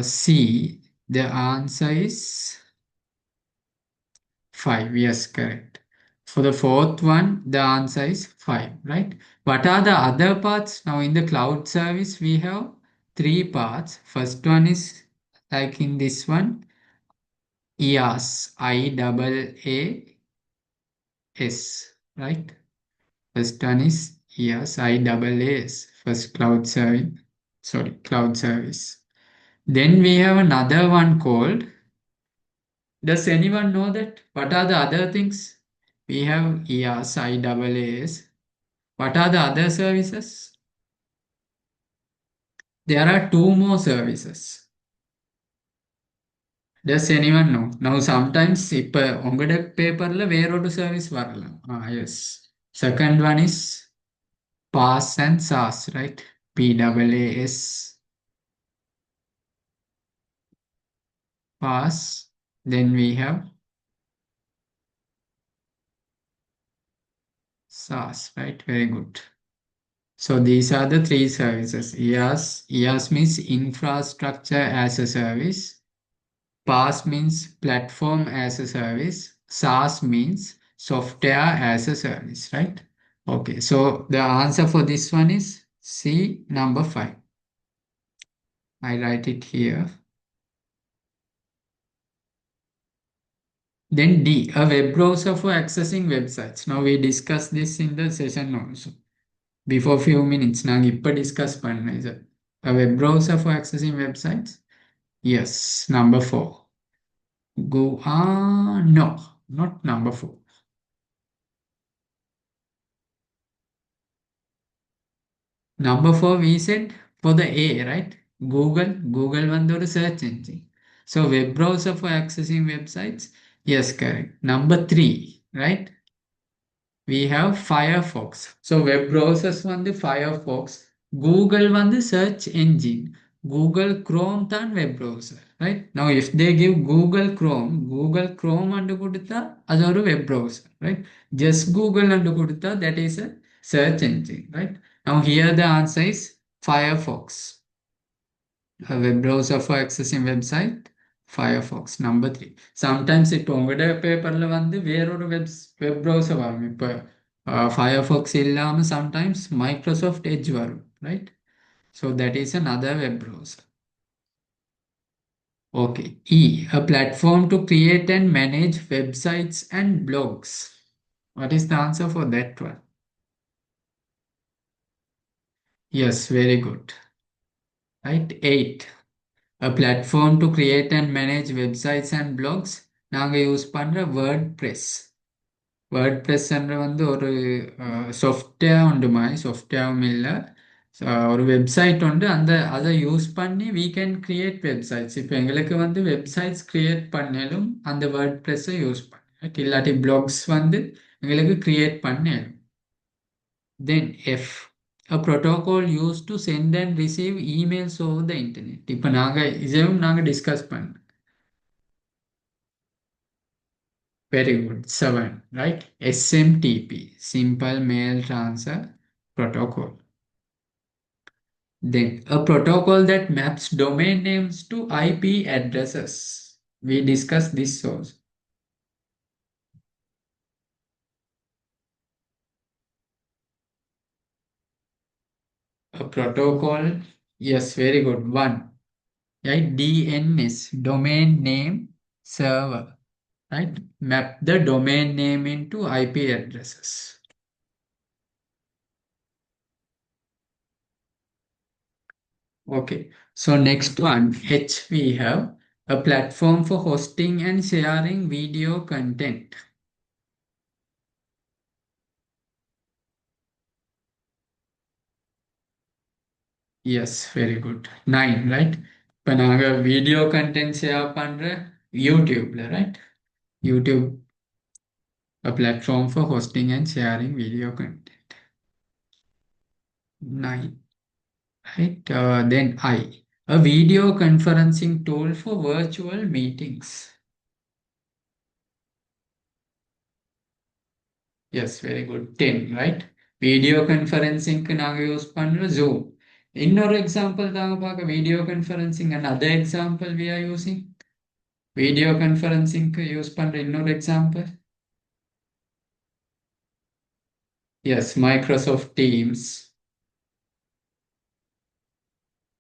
C, the answer is 5. Yes, correct. For the fourth one, the answer is 5, right? What are the other parts? Now in the cloud service, we have 3 parts. First one is like in this one, IaaS, IaaS, right? First one is IaaS, IaaS, first cloud service. Sorry, cloud service. Then we have another one called, does anyone know that? What are the other things? We have IaaS, IaaS. What are the other services? There are 2 more services. Does anyone know? Now sometimes இப்போ உங்களோட பேப்பர்ல வேறொரு service வரலாம். Yes. Second one is PaaS and SaaS, right? PaaS. PaaS. Then we have SaaS, right? Very good. So these are the three services. IaaS means infrastructure as a service. PaaS means platform as a service. SaaS means software as a service, right? Okay, so the answer for this one is C, number 5. I write it here. Then D, a web browser for accessing websites. Now we discussed this in the session also. Before few minutes, நாங்க இப்ப discuss பண்ணோம் இது. A web browser for accessing websites? Yes, number 4. No, not number 4. Number 4 we said for the A, right? Google வந்து ஒரு search engine. So web browser for accessing websites? Yes, correct. Number 3, right? We have Firefox. So web browsers வந்து Firefox. Google வந்து search engine. Google Chrome தான் web browser, right? Now if they give Google Chrome and கொடுத்தா அது ஒரு web browser, right? Just Google and கொடுத்தா that is a search engine, right? Now here the answer is Firefox. A web browser for accessing website, Firefox, number 3. Sometimes இப்போ உங்களோட பேப்பர்ல வந்து வேறொரு web browser வரும். இப்போ Firefox இல்லாம sometimes Microsoft Edge வரும், right? So that is another web browser. Okay. E, a platform to create and manage websites and blogs. What is the answer for that one? Yes, very good. Right? 8. A platform to create and manage websites and blogs. நாங்க use பண்ற WordPress. WordPress என்ற வந்து ஒரு software உண்டு மாதிரி சாஃப்ட்வேரும் இல்லை ஒரு website உண்டு அந்த அதை யூஸ் பண்ணி we can create websites. இப்போ எங்களுக்கு வந்து வெப்சைட்ஸ் கிரியேட் பண்ணலும் அந்த WordPress-ஐ யூஸ் பண்ணி இல்லாட்டி பிளாக்ஸ் வந்து எங்களுக்கு create பண்ணலும். Then F, a protocol used to send and receive emails over the internet. இப்போ இதையும் நாங்கள் டிஸ்கஸ் பண்ணோம். Very good. 7, right? SMTP, Simple Mail Transfer Protocol. Then a protocol that maps domain names to IP addresses. We discussed this source. A protocol, yes, very good. 1, right? DNS, domain name server, right? Map the domain name into IP addresses. Okay, so next one, H, we have a platform for hosting and sharing video content. Yes, very good. 9, right? இப்போ நாங்கள் video content share பண்ணுற யூடியூப்ல, right? YouTube, a platform for hosting and sharing video content. 9, right? Then I, a video conferencing tool for virtual meetings. Yes, very good. 10, right? Video conferencing-க்கு நாங்கள் use பண்ணுற Zoom. இன்னொரு example தாங்க பார்க்க video conferencing and other example we are using video கன்ஃபரன்சிங்க்கு use பண்ணுற இன்னொரு example is Microsoft Teams.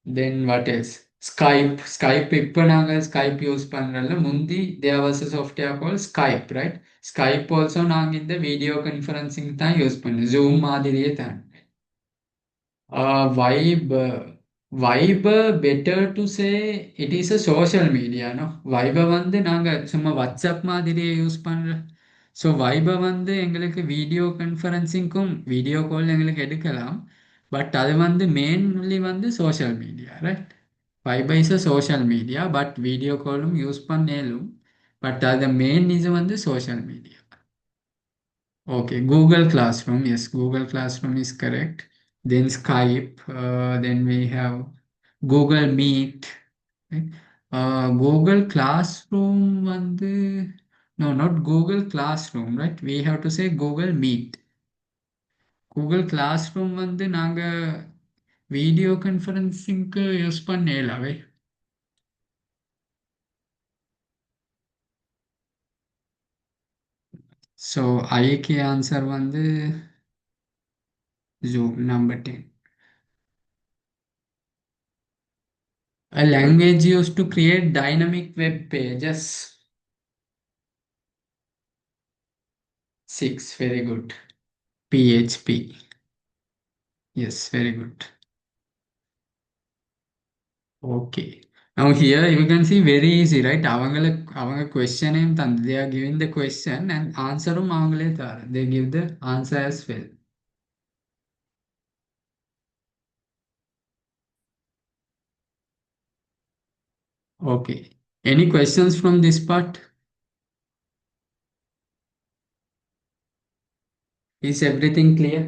Then what is Skype இப்போ நாங்கள் ஸ்கைப் யூஸ் பண்ணுறதுல முந்தி there was a software call Skype, right? Skype also நாங்கள் இந்த வீடியோ கன்ஃபரன்சிங் தான் யூஸ் பண்ணோம், ஜூம் மாதிரியே தான். Viber, better to say it is a social media, no? Viber வந்து நாங்க சும்மா வாட்ஸ்அப் மாதிரியே யூஸ் பண்றோம். ஸோ Viber வந்து எங்களுக்கு வீடியோ கன்ஃபரன்சிங்க்கும் வீடியோ கால் எங்களுக்கு எடுக்கலாம். பட் அது வந்து மெயின்லி வந்து social media, right? Viber is a social media but video காலும் யூஸ் பண்ணேலும் பட் அது மெயின் இது வந்து social media. Okay, Google Classroom. Yes, Google Classroom is correct. Then Skype. Then we have Google Meet. Right? Google Classroom வந்து no, not Google Classroom, right? We have to say Google Meet. Google classroom வந்து நாங்கள் video கான்ஃபரன்சிங்க்கு use பண்ணலாவே. So ஐக்கு answer வந்து Zoom number 10. A language used to create dynamic web pages. 6, very good. PHP. Yes, very good. Okay. Now here you can see very easy, right? அவங்க question name தந்து they are giving the question and answerும் அவங்களே தர. They give the answer as well. Okay. Any questions from this part? Is everything clear?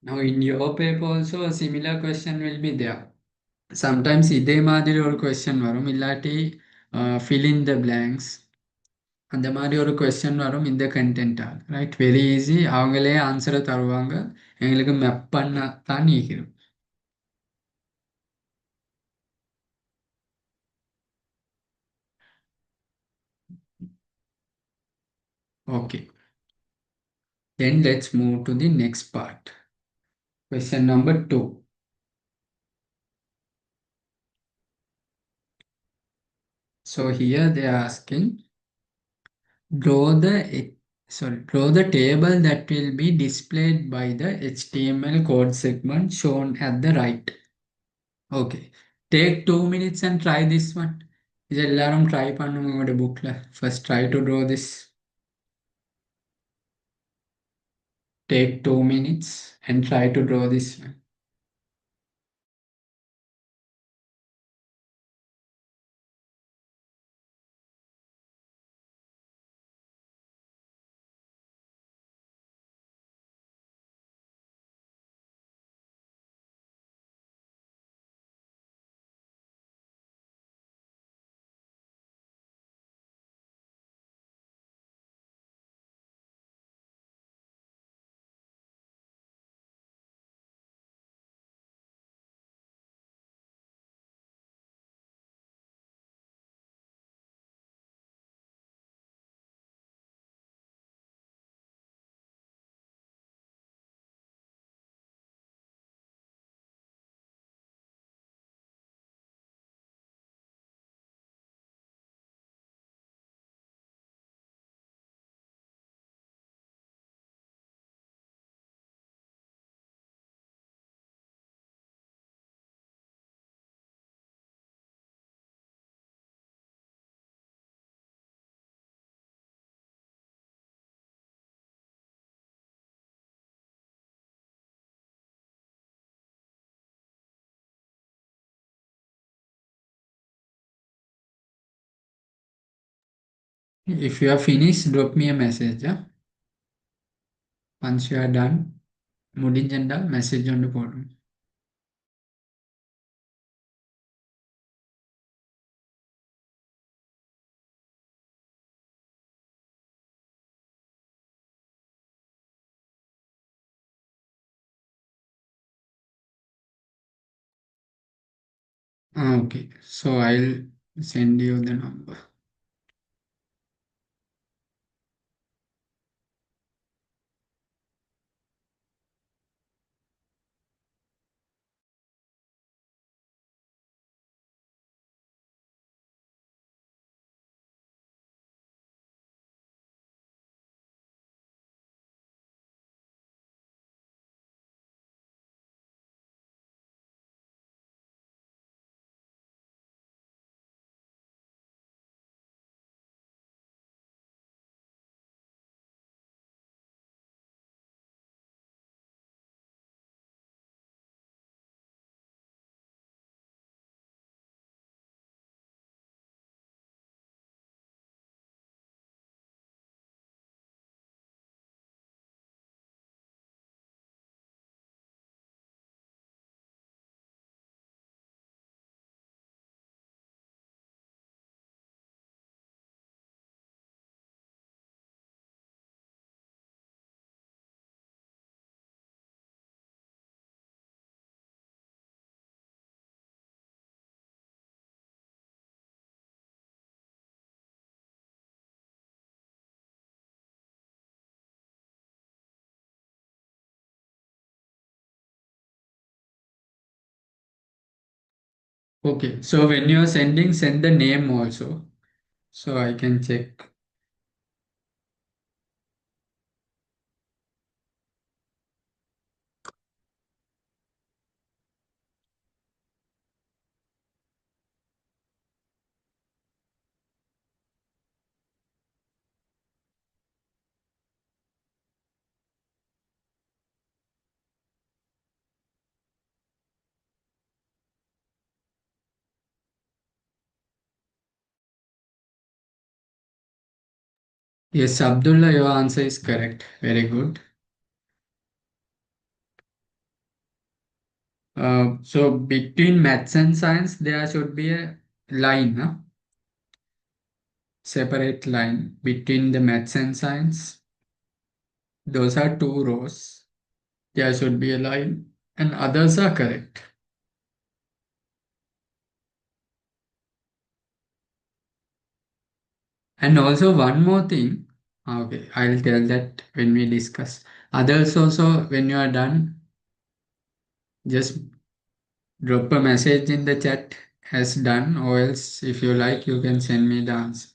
Now in your paper also a similar question will be there. Sometimes இதே மாதிரி ஒரு question வரும், இல்லாட்டி fill in the blanks அந்த மாதிரி ஒரு question வரும் இந்த கண்டென்ட்டால், ரைட்? Very easy. அவங்களே ஆன்சரை தருவாங்க, எங்களுக்கு மெப் பண்ண தான் நீக்கிறோம். Okay, then let's move to the next part. Question number 2. So here they are asking, draw draw the table that will be displayed by the HTML code segment shown at the right. Okay, take 2 minutes and try this one. இது எல்லாரும் try பண்ணுங்க உங்களோட புக்ல. First try to draw this. Take 2 minutes and try to draw this one. If you are finished, drop me a message. Yeah? Once you are done, முடிஞ்சண்டா message ஒன்று போடுங்க. Okay, so I'll send you the number. Okay, so when you are sending, send the name also, so I can check. Yes, Abdullah, your answer is correct. Very good. So between maths and science, there should be a line, huh? Separate line between the maths and science. Those are two rows. There should be a line, and others are correct. And also one more thing. Okay, I'll tell that when we discuss. Others also, when you are done, just drop a message in the chat as done, or else if you like, you can send me the answer.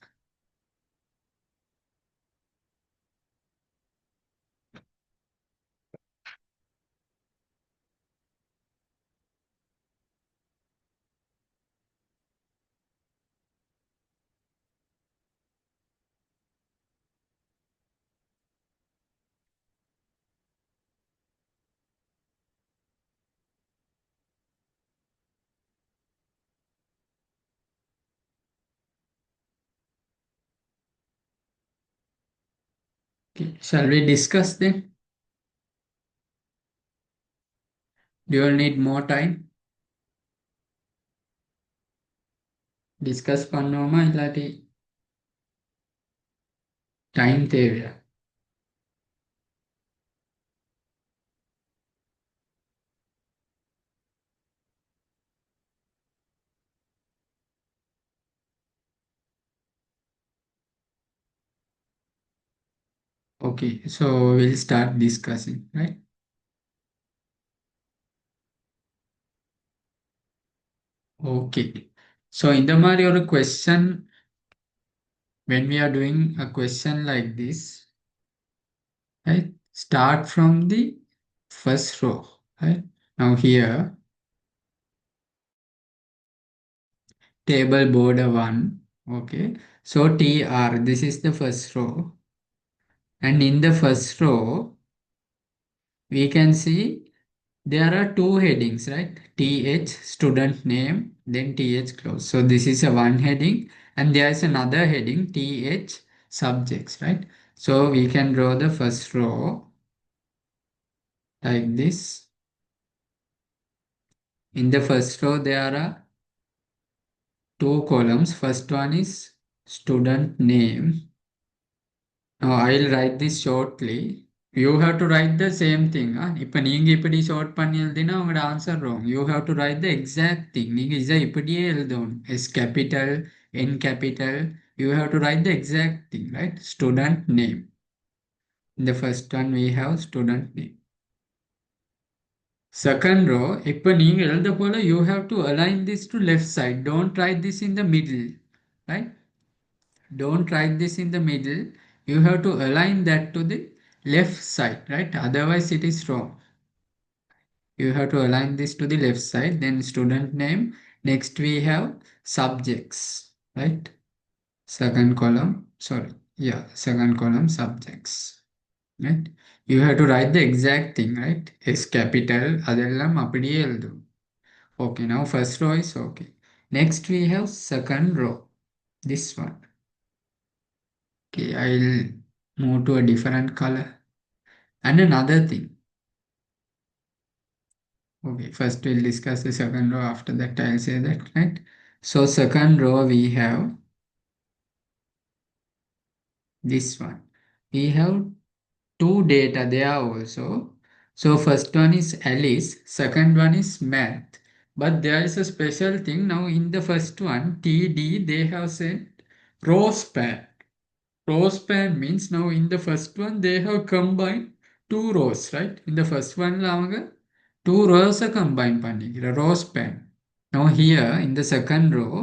Okay, shall we discuss then? Do you all need more time? Discuss பண்ணுவோமா இல்லாட்டி time தேவையா? Okay, so we'll start discussing, right? Okay. So இந்த மாதிரி ஒரு question, when we are doing a question like this, right? Start from the first row, right? Now here, table border 1, okay? So TR, this is the first row. And in the first row, we can see there are two headings, right? TH, student name, then TH close. So this is a one heading, and there is another heading, TH subjects, right? So we can draw the first row like this. In the first row, there are two columns. First one is student name. Now I'll write this shortly. You have to write the same thing. இப்போ நீங்க இப்படி short பண்ணி எழுதினா உங்களோட answer wrong. You have to write the exact thing. நீங்க இதை இப்படியே எழுதணும். S capital, N capital. You have to write the exact thing, right? Student name. In the first one we have student name. Second row, இப்போ நீங்க எழுத போல you have to align this to left side. Don't write this in the middle, right? Don't write this in the middle. You have to align that to the left side, right? Otherwise it is wrong. You have to align this to the left side. Then student name. Next we have subjects, right? Second column, sorry. Yeah, second column subjects, right? You have to write the exact thing, right? S capital, அதெல்லாம் அப்படியே எழுதும். Okay, now first row is okay. Next we have second row. This one. Okay, I'll move to a different color. And another thing. Okay, first we'll discuss the second row. After that, I'll say that, right? So second row, we have this one. We have two data there also. So first one is Alice, second one is math. But there is a special thing. Now in the first one, TD, they have said row span. Row span means now in the first one they have combined two rows, right? In the first one, two rows are combined பண்ணிக்கிற row span. Now here in the second row,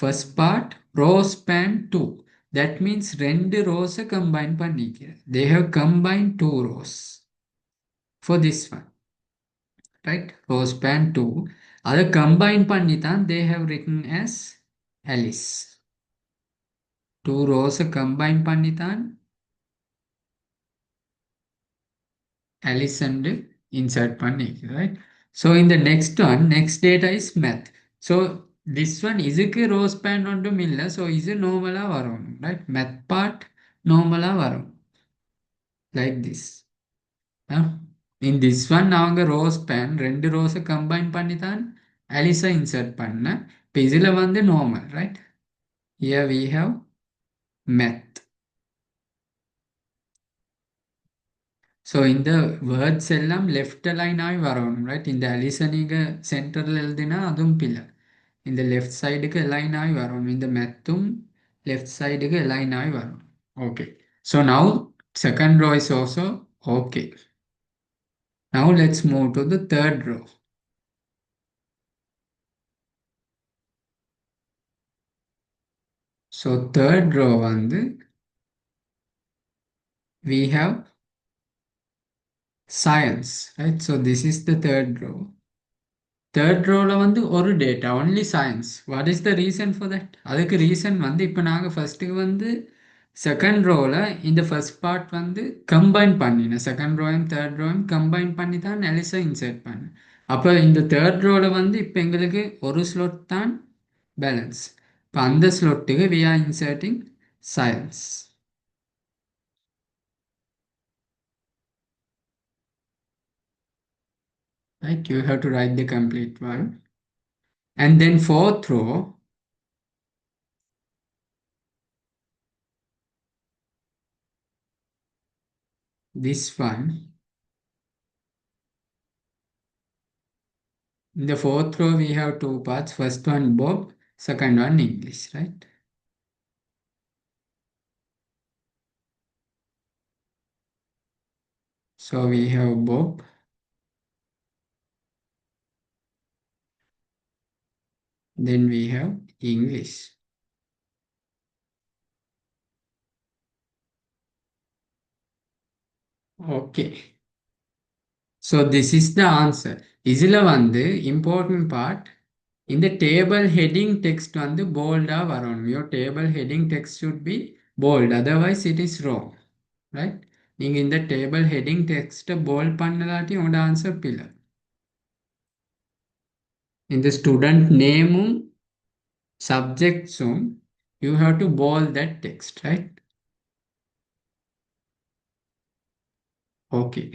first part row span 2. That means ரெண்டு rows combine பண்ணிக்கிறேன். They have combined two rows for this one. Right? Row span 2. அதை combine பண்ணித்தான் they have written as Alice. Two rows combine பண்ணித்தான் Alice and insert பண்ணிக்கு, right? So in the next one, next data is math. So this one இதுக்கு row span ஒன்றும் இல்லை. So இது normala வரும், right? Math part normala வரும் like this. In this one அவங்க row span ரெண்டு rows combine பண்ணி தான் Alice insert பண்ண. இப்போ இதில் வந்து normal, right? Here we have math. So இந்த வேர்ட்ஸ் எல்லாம் லெஃப்ட் அலைன் ஆகி வரணும், ரைட்? இந்த அலிசை நீங்கள் சென்டரில் எழுதினா அதுவும் பிள்ளை. இந்த லெஃப்ட் சைடுக்கு அலைன் ஆகி வரணும். இந்த மெத்தும் லெஃப்ட் சைடுக்கு அலைன் ஆகி வரணும். Okay. So now second row is also okay. Now let's move to the third row. So third row வந்து we have science, right? So this is the third row. Third ரோவில் வந்து ஒரு data only science. What is the reason for that? அதுக்கு reason வந்து இப்போ நாங்கள் ஃபஸ்ட்டுக்கு வந்து செகண்ட் ரோவில் இந்த ஃபர்ஸ்ட் பார்ட் வந்து கம்பைன் பண்ணினேன். செகண்ட் ரோயும் தேர்ட் ரோயும் கம்பைன் பண்ணி தான் எலிசா இன்சர்ட் பண்ணேன். அப்போ இந்த தேர்ட் ரோவில் வந்து இப்போ எங்களுக்கு ஒரு ஸ்லோட் தான் பேலன்ஸ். இப்போ அந்த ஸ்லோட்டுக்கு we are inserting science. Right, you have to write the complete one. And then fourth row, this one. In the fourth row, we have two parts. First one Bob, second one English, right? So we have Bob. Then we have English. Okay. So this is the answer. இதில் வந்து important part, இந்த table heading text வந்து bold-ஆ வரணும். Your table heading text should be bold. Otherwise it is wrong. Right? நீங்கள் இந்த table heading text bold பண்ணலாட்டி உங்களோட answer பிள்ளை. இந்த student name-உம் subjects-உம் you have to bold that text, right? Okay.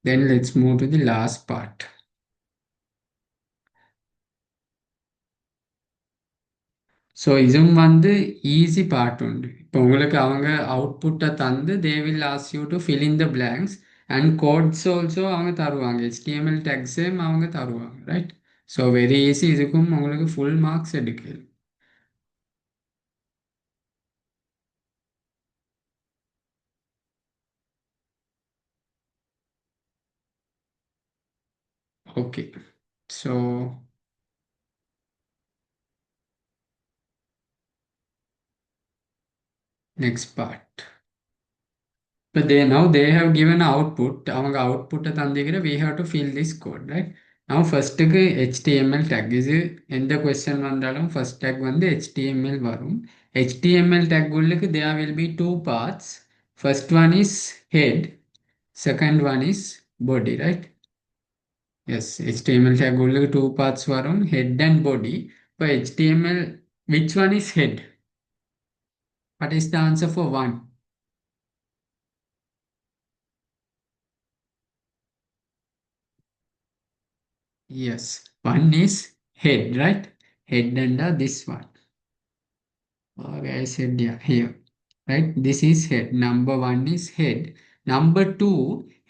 Then let's move to the last part. So இதுவும் வந்து easy part உண்டு. இப்போ உங்களுக்கு அவங்க அவுட்புட்டை தந்து they will ask you to fill in the blanks and codes also அவங்க தருவாங்க. HTML டேக்ஸையும் அவங்க தருவாங்க, ரைட்? So very easy. இதுக்கும் உங்களுக்கு ஃபுல் மார்க்ஸ் எடுக்கலாம். ஓகே. So next part. இப்போ now they have given output. அவங்க அவுட்புட்டை தந்திக்கிற we have to fill this code, right? now ஃபர்ஸ்ட்டுக்கு HTML tag. இது எந்த கொஸ்டின் வந்தாலும் ஃபர்ஸ்ட் டேக் வந்து HTML வரும். HTML tag உள்ளுக்கு there will be two parts. First one is head, second one is body, right? Yes, HTML tag உள்ளுக்கு two parts வரும், head and body. இப்போ HTML, which one is head? What is the answer for one? Yes, one is head, right? Head under this one. Okay, I said yeah, here. Right? This is head. Number one is head. Number two,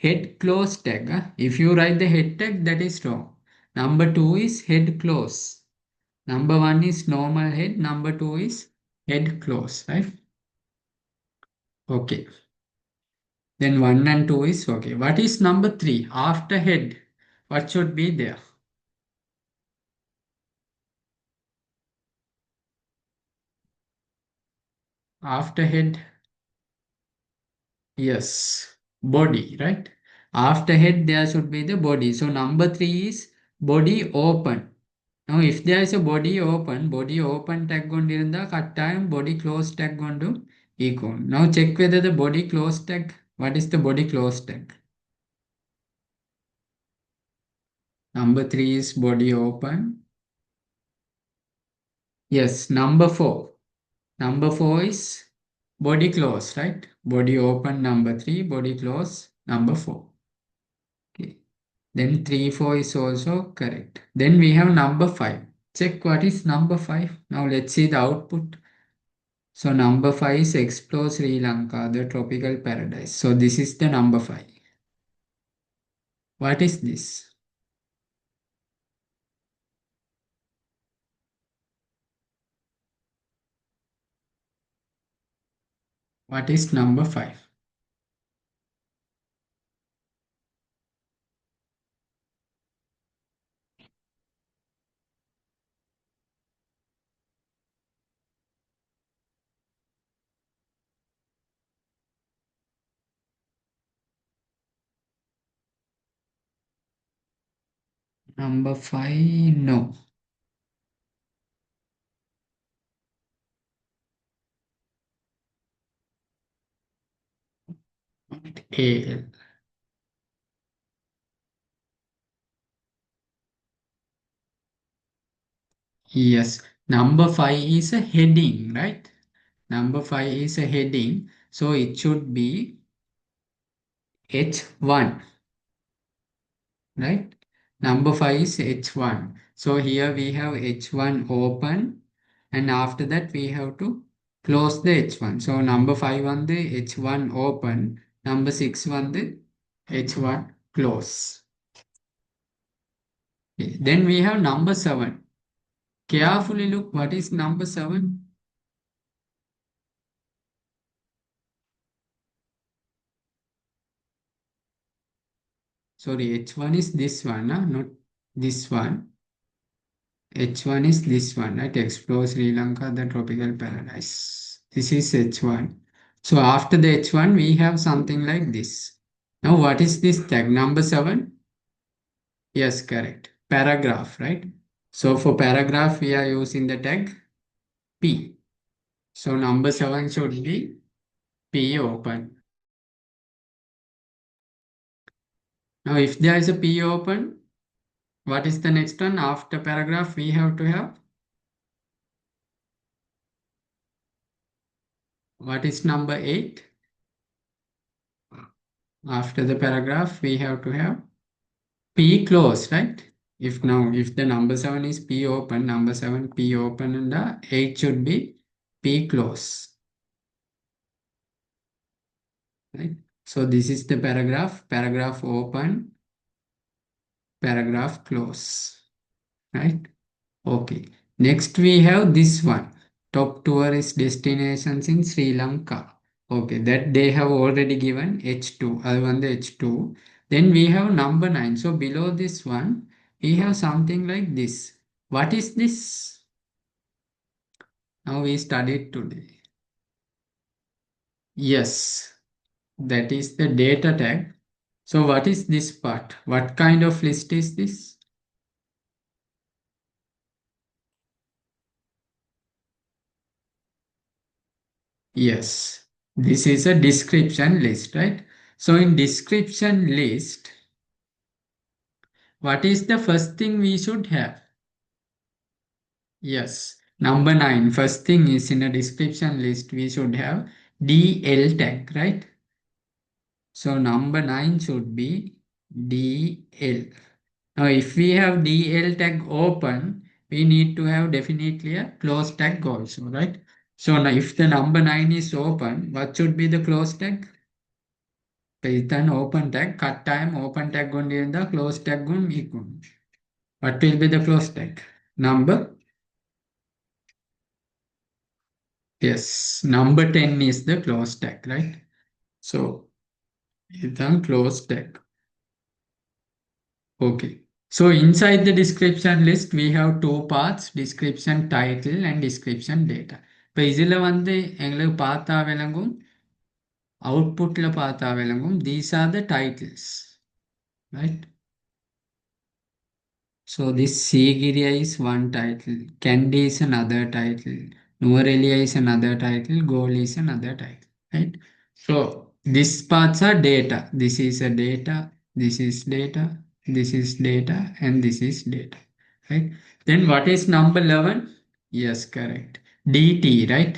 head close tag. If you write the head tag, that is wrong. Number two is head close. Number one is normal head. Number two is head close, right? Okay. Then 1 and 2 is okay. What is number 3? After head, what should be there? After head, yes, body, right? After head, there should be the body. So number 3 is body open. Now, if there is a body open tag kondirundha kattayam body close tag kondu equal. Now check whether the body close tag. What is the body close tag? Number 3 is body open. Yes, number 4. Number 4 is body close, right? Body open number 3, body close number 4. Okay. Then 3, 4 is also correct. Then we have number 5. Check what is number 5. Now let's see the output. So number 5 is explore Sri Lanka, the tropical paradise. So this is the number 5. What is this? What is number 5? Number 5, no. A. Yes. Number 5 is a heading, right? Number 5 is a heading. So it should be H1, right? Number 5 is H1. So here we have H1 open, and after that we have to close the H1. So number 5 on the H1 open, number 6 on the H1 close. Okay. Then we have number 7. Carefully look what is number 7. Sorry, H1 is this one, not this one. H1 is this one, right? Explore Sri Lanka, the tropical paradise. This is H1. So after the H1, we have something like this. Now, what is this tag? Number 7? Yes, correct. Paragraph, right? So for paragraph, we are using the tag P. So number 7 should be P open. Now, if there is a P open, what is the next one? After paragraph, we have to have what is number 8? After the paragraph, we have to have P close, right? If the number 7 is P open, number 7 P open, and the 8 should be P close, right? So this is the paragraph open, paragraph close, right? Okay. Next we have this one. Top tourist destinations in Sri Lanka. Okay, that they have already given H2. I want the H2. Then we have number 9. So below this one, we have something like this. What is this? Now we studied today. Yes, that is the data tag. So what is this part? What kind of list is this? Yes, this is a description list, right? So in description list, what is the first thing we should have? Yes, number 9. First thing is in a description list, we should have DL tag, right? So number 9 should be DL. Now, if we have DL tag open, we need to have definitely a close tag also, right? So now if the number 9 is open, what should be the close tag? Python open tag, cut time open tag the close tag equal. What will be the close tag? Number? Yes, number 10 is the close tag, right? So இதுதான் close take. Okay. So inside the description list, we have two parts, description title and description data. இப்போ இதில் வந்து எங்களுக்கு பார்த்தா விளங்கும், அவுட்புட்டில் பார்த்தா விளங்கும், these are the titles, right? So this Sigiriya is one title, Candy is another title, Nuvarelia is another title, Goal is another title, right? So these parts are data. This is a data, this is data, this is data, and this is data, right? Then what is number 11? Yes, correct. DT, right?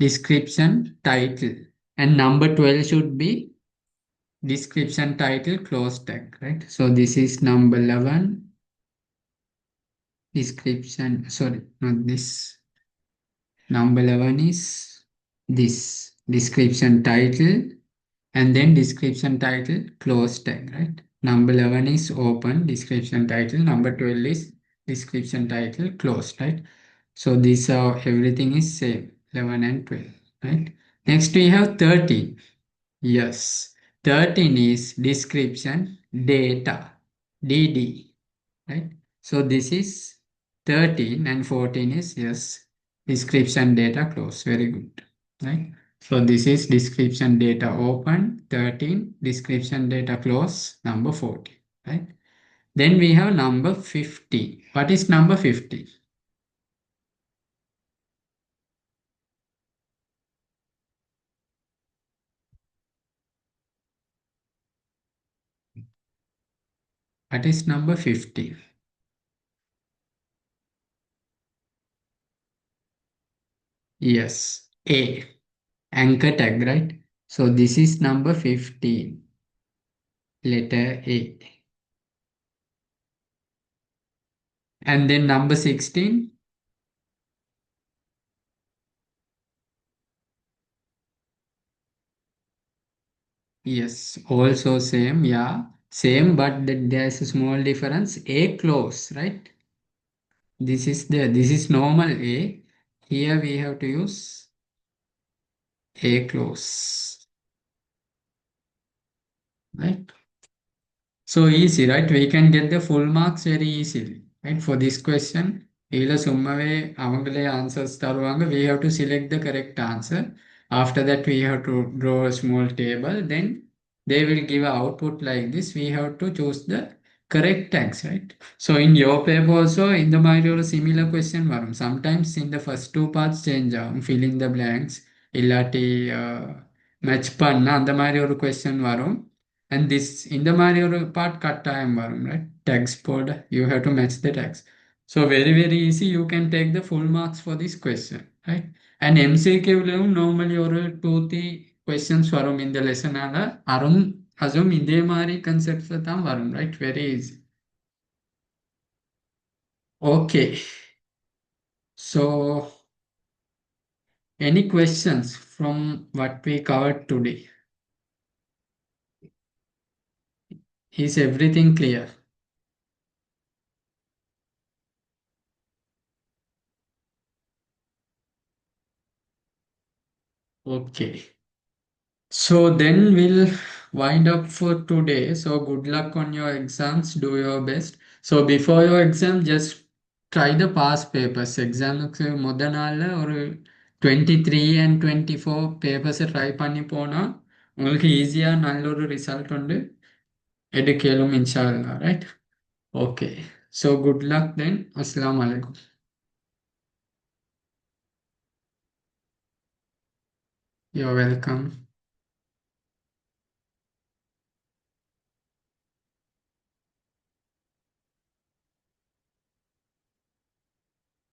Description, title. And number 12 should be description, title, close tag, right? So this is number 11. Description, sorry, not this. Number 11 is this description title and then description title close tag, right? Number 11 is open description title. Number 12 is description title close, right? So these are everything is same 11 and 12, right? Next we have 13. Yes, 13 is description data, DD, right? So this is 13 and 14 is yes, description data close. Very good, right? So this is description data open, 13, description data close, number 14, right? Then we have number 50. What is number 50? What is number 50? Yes, A, anchor tag, right? So this is number 15, letter A. And then number 16, yes, also same, yeah, same, but there's a small difference. A close, right? This is normal A. Here we have to use A close, right? So easy, right? We can get the full marks very easily, right? For this question, ila சும்மாவே அவங்களே answers தருவாங்க. We have to select the correct answer. After that, we have to draw a small table. Then they will give a output like this. We have to choose the correct tags, right? So in your paper also, இந்த மாதிரி ஒரு similar question வரும். Sometimes in the first two parts change ஆகும். Fill in the blanks. இல்லாட்டி match பண்ண அந்த மாதிரி ஒரு question வரும். And this இந்த மாதிரி ஒரு part கட்டாயம் வரும், right? Tags போட you have to match the tags. So very very easy, you can take the full marks for this question, right? And MCQ-லையும் normally ஒரு 2-3 questions வரும் இந்த லெசனால. அரும் அதுவும் இதே மாதிரி concepts தான் வரும், right? Very easy. Okay. So any questions from what we covered today? Is everything clear? Okay. So then we'll wind up for today. So good luck on your exams. Do your best. So before your exam, just try the past papers. எக்ஸாமுக்கு முத நாள்ல ஒரு 23 and 24 papers try பண்ணி போனா உங்களுக்கு ஈஸியா நல்ல ஒரு ரிசல்ட் உண்டு எடுக்கலும் இன்ஷா அல்லாஹ், right? Okay. So good luck then. Assalamu alaikum. You're welcome.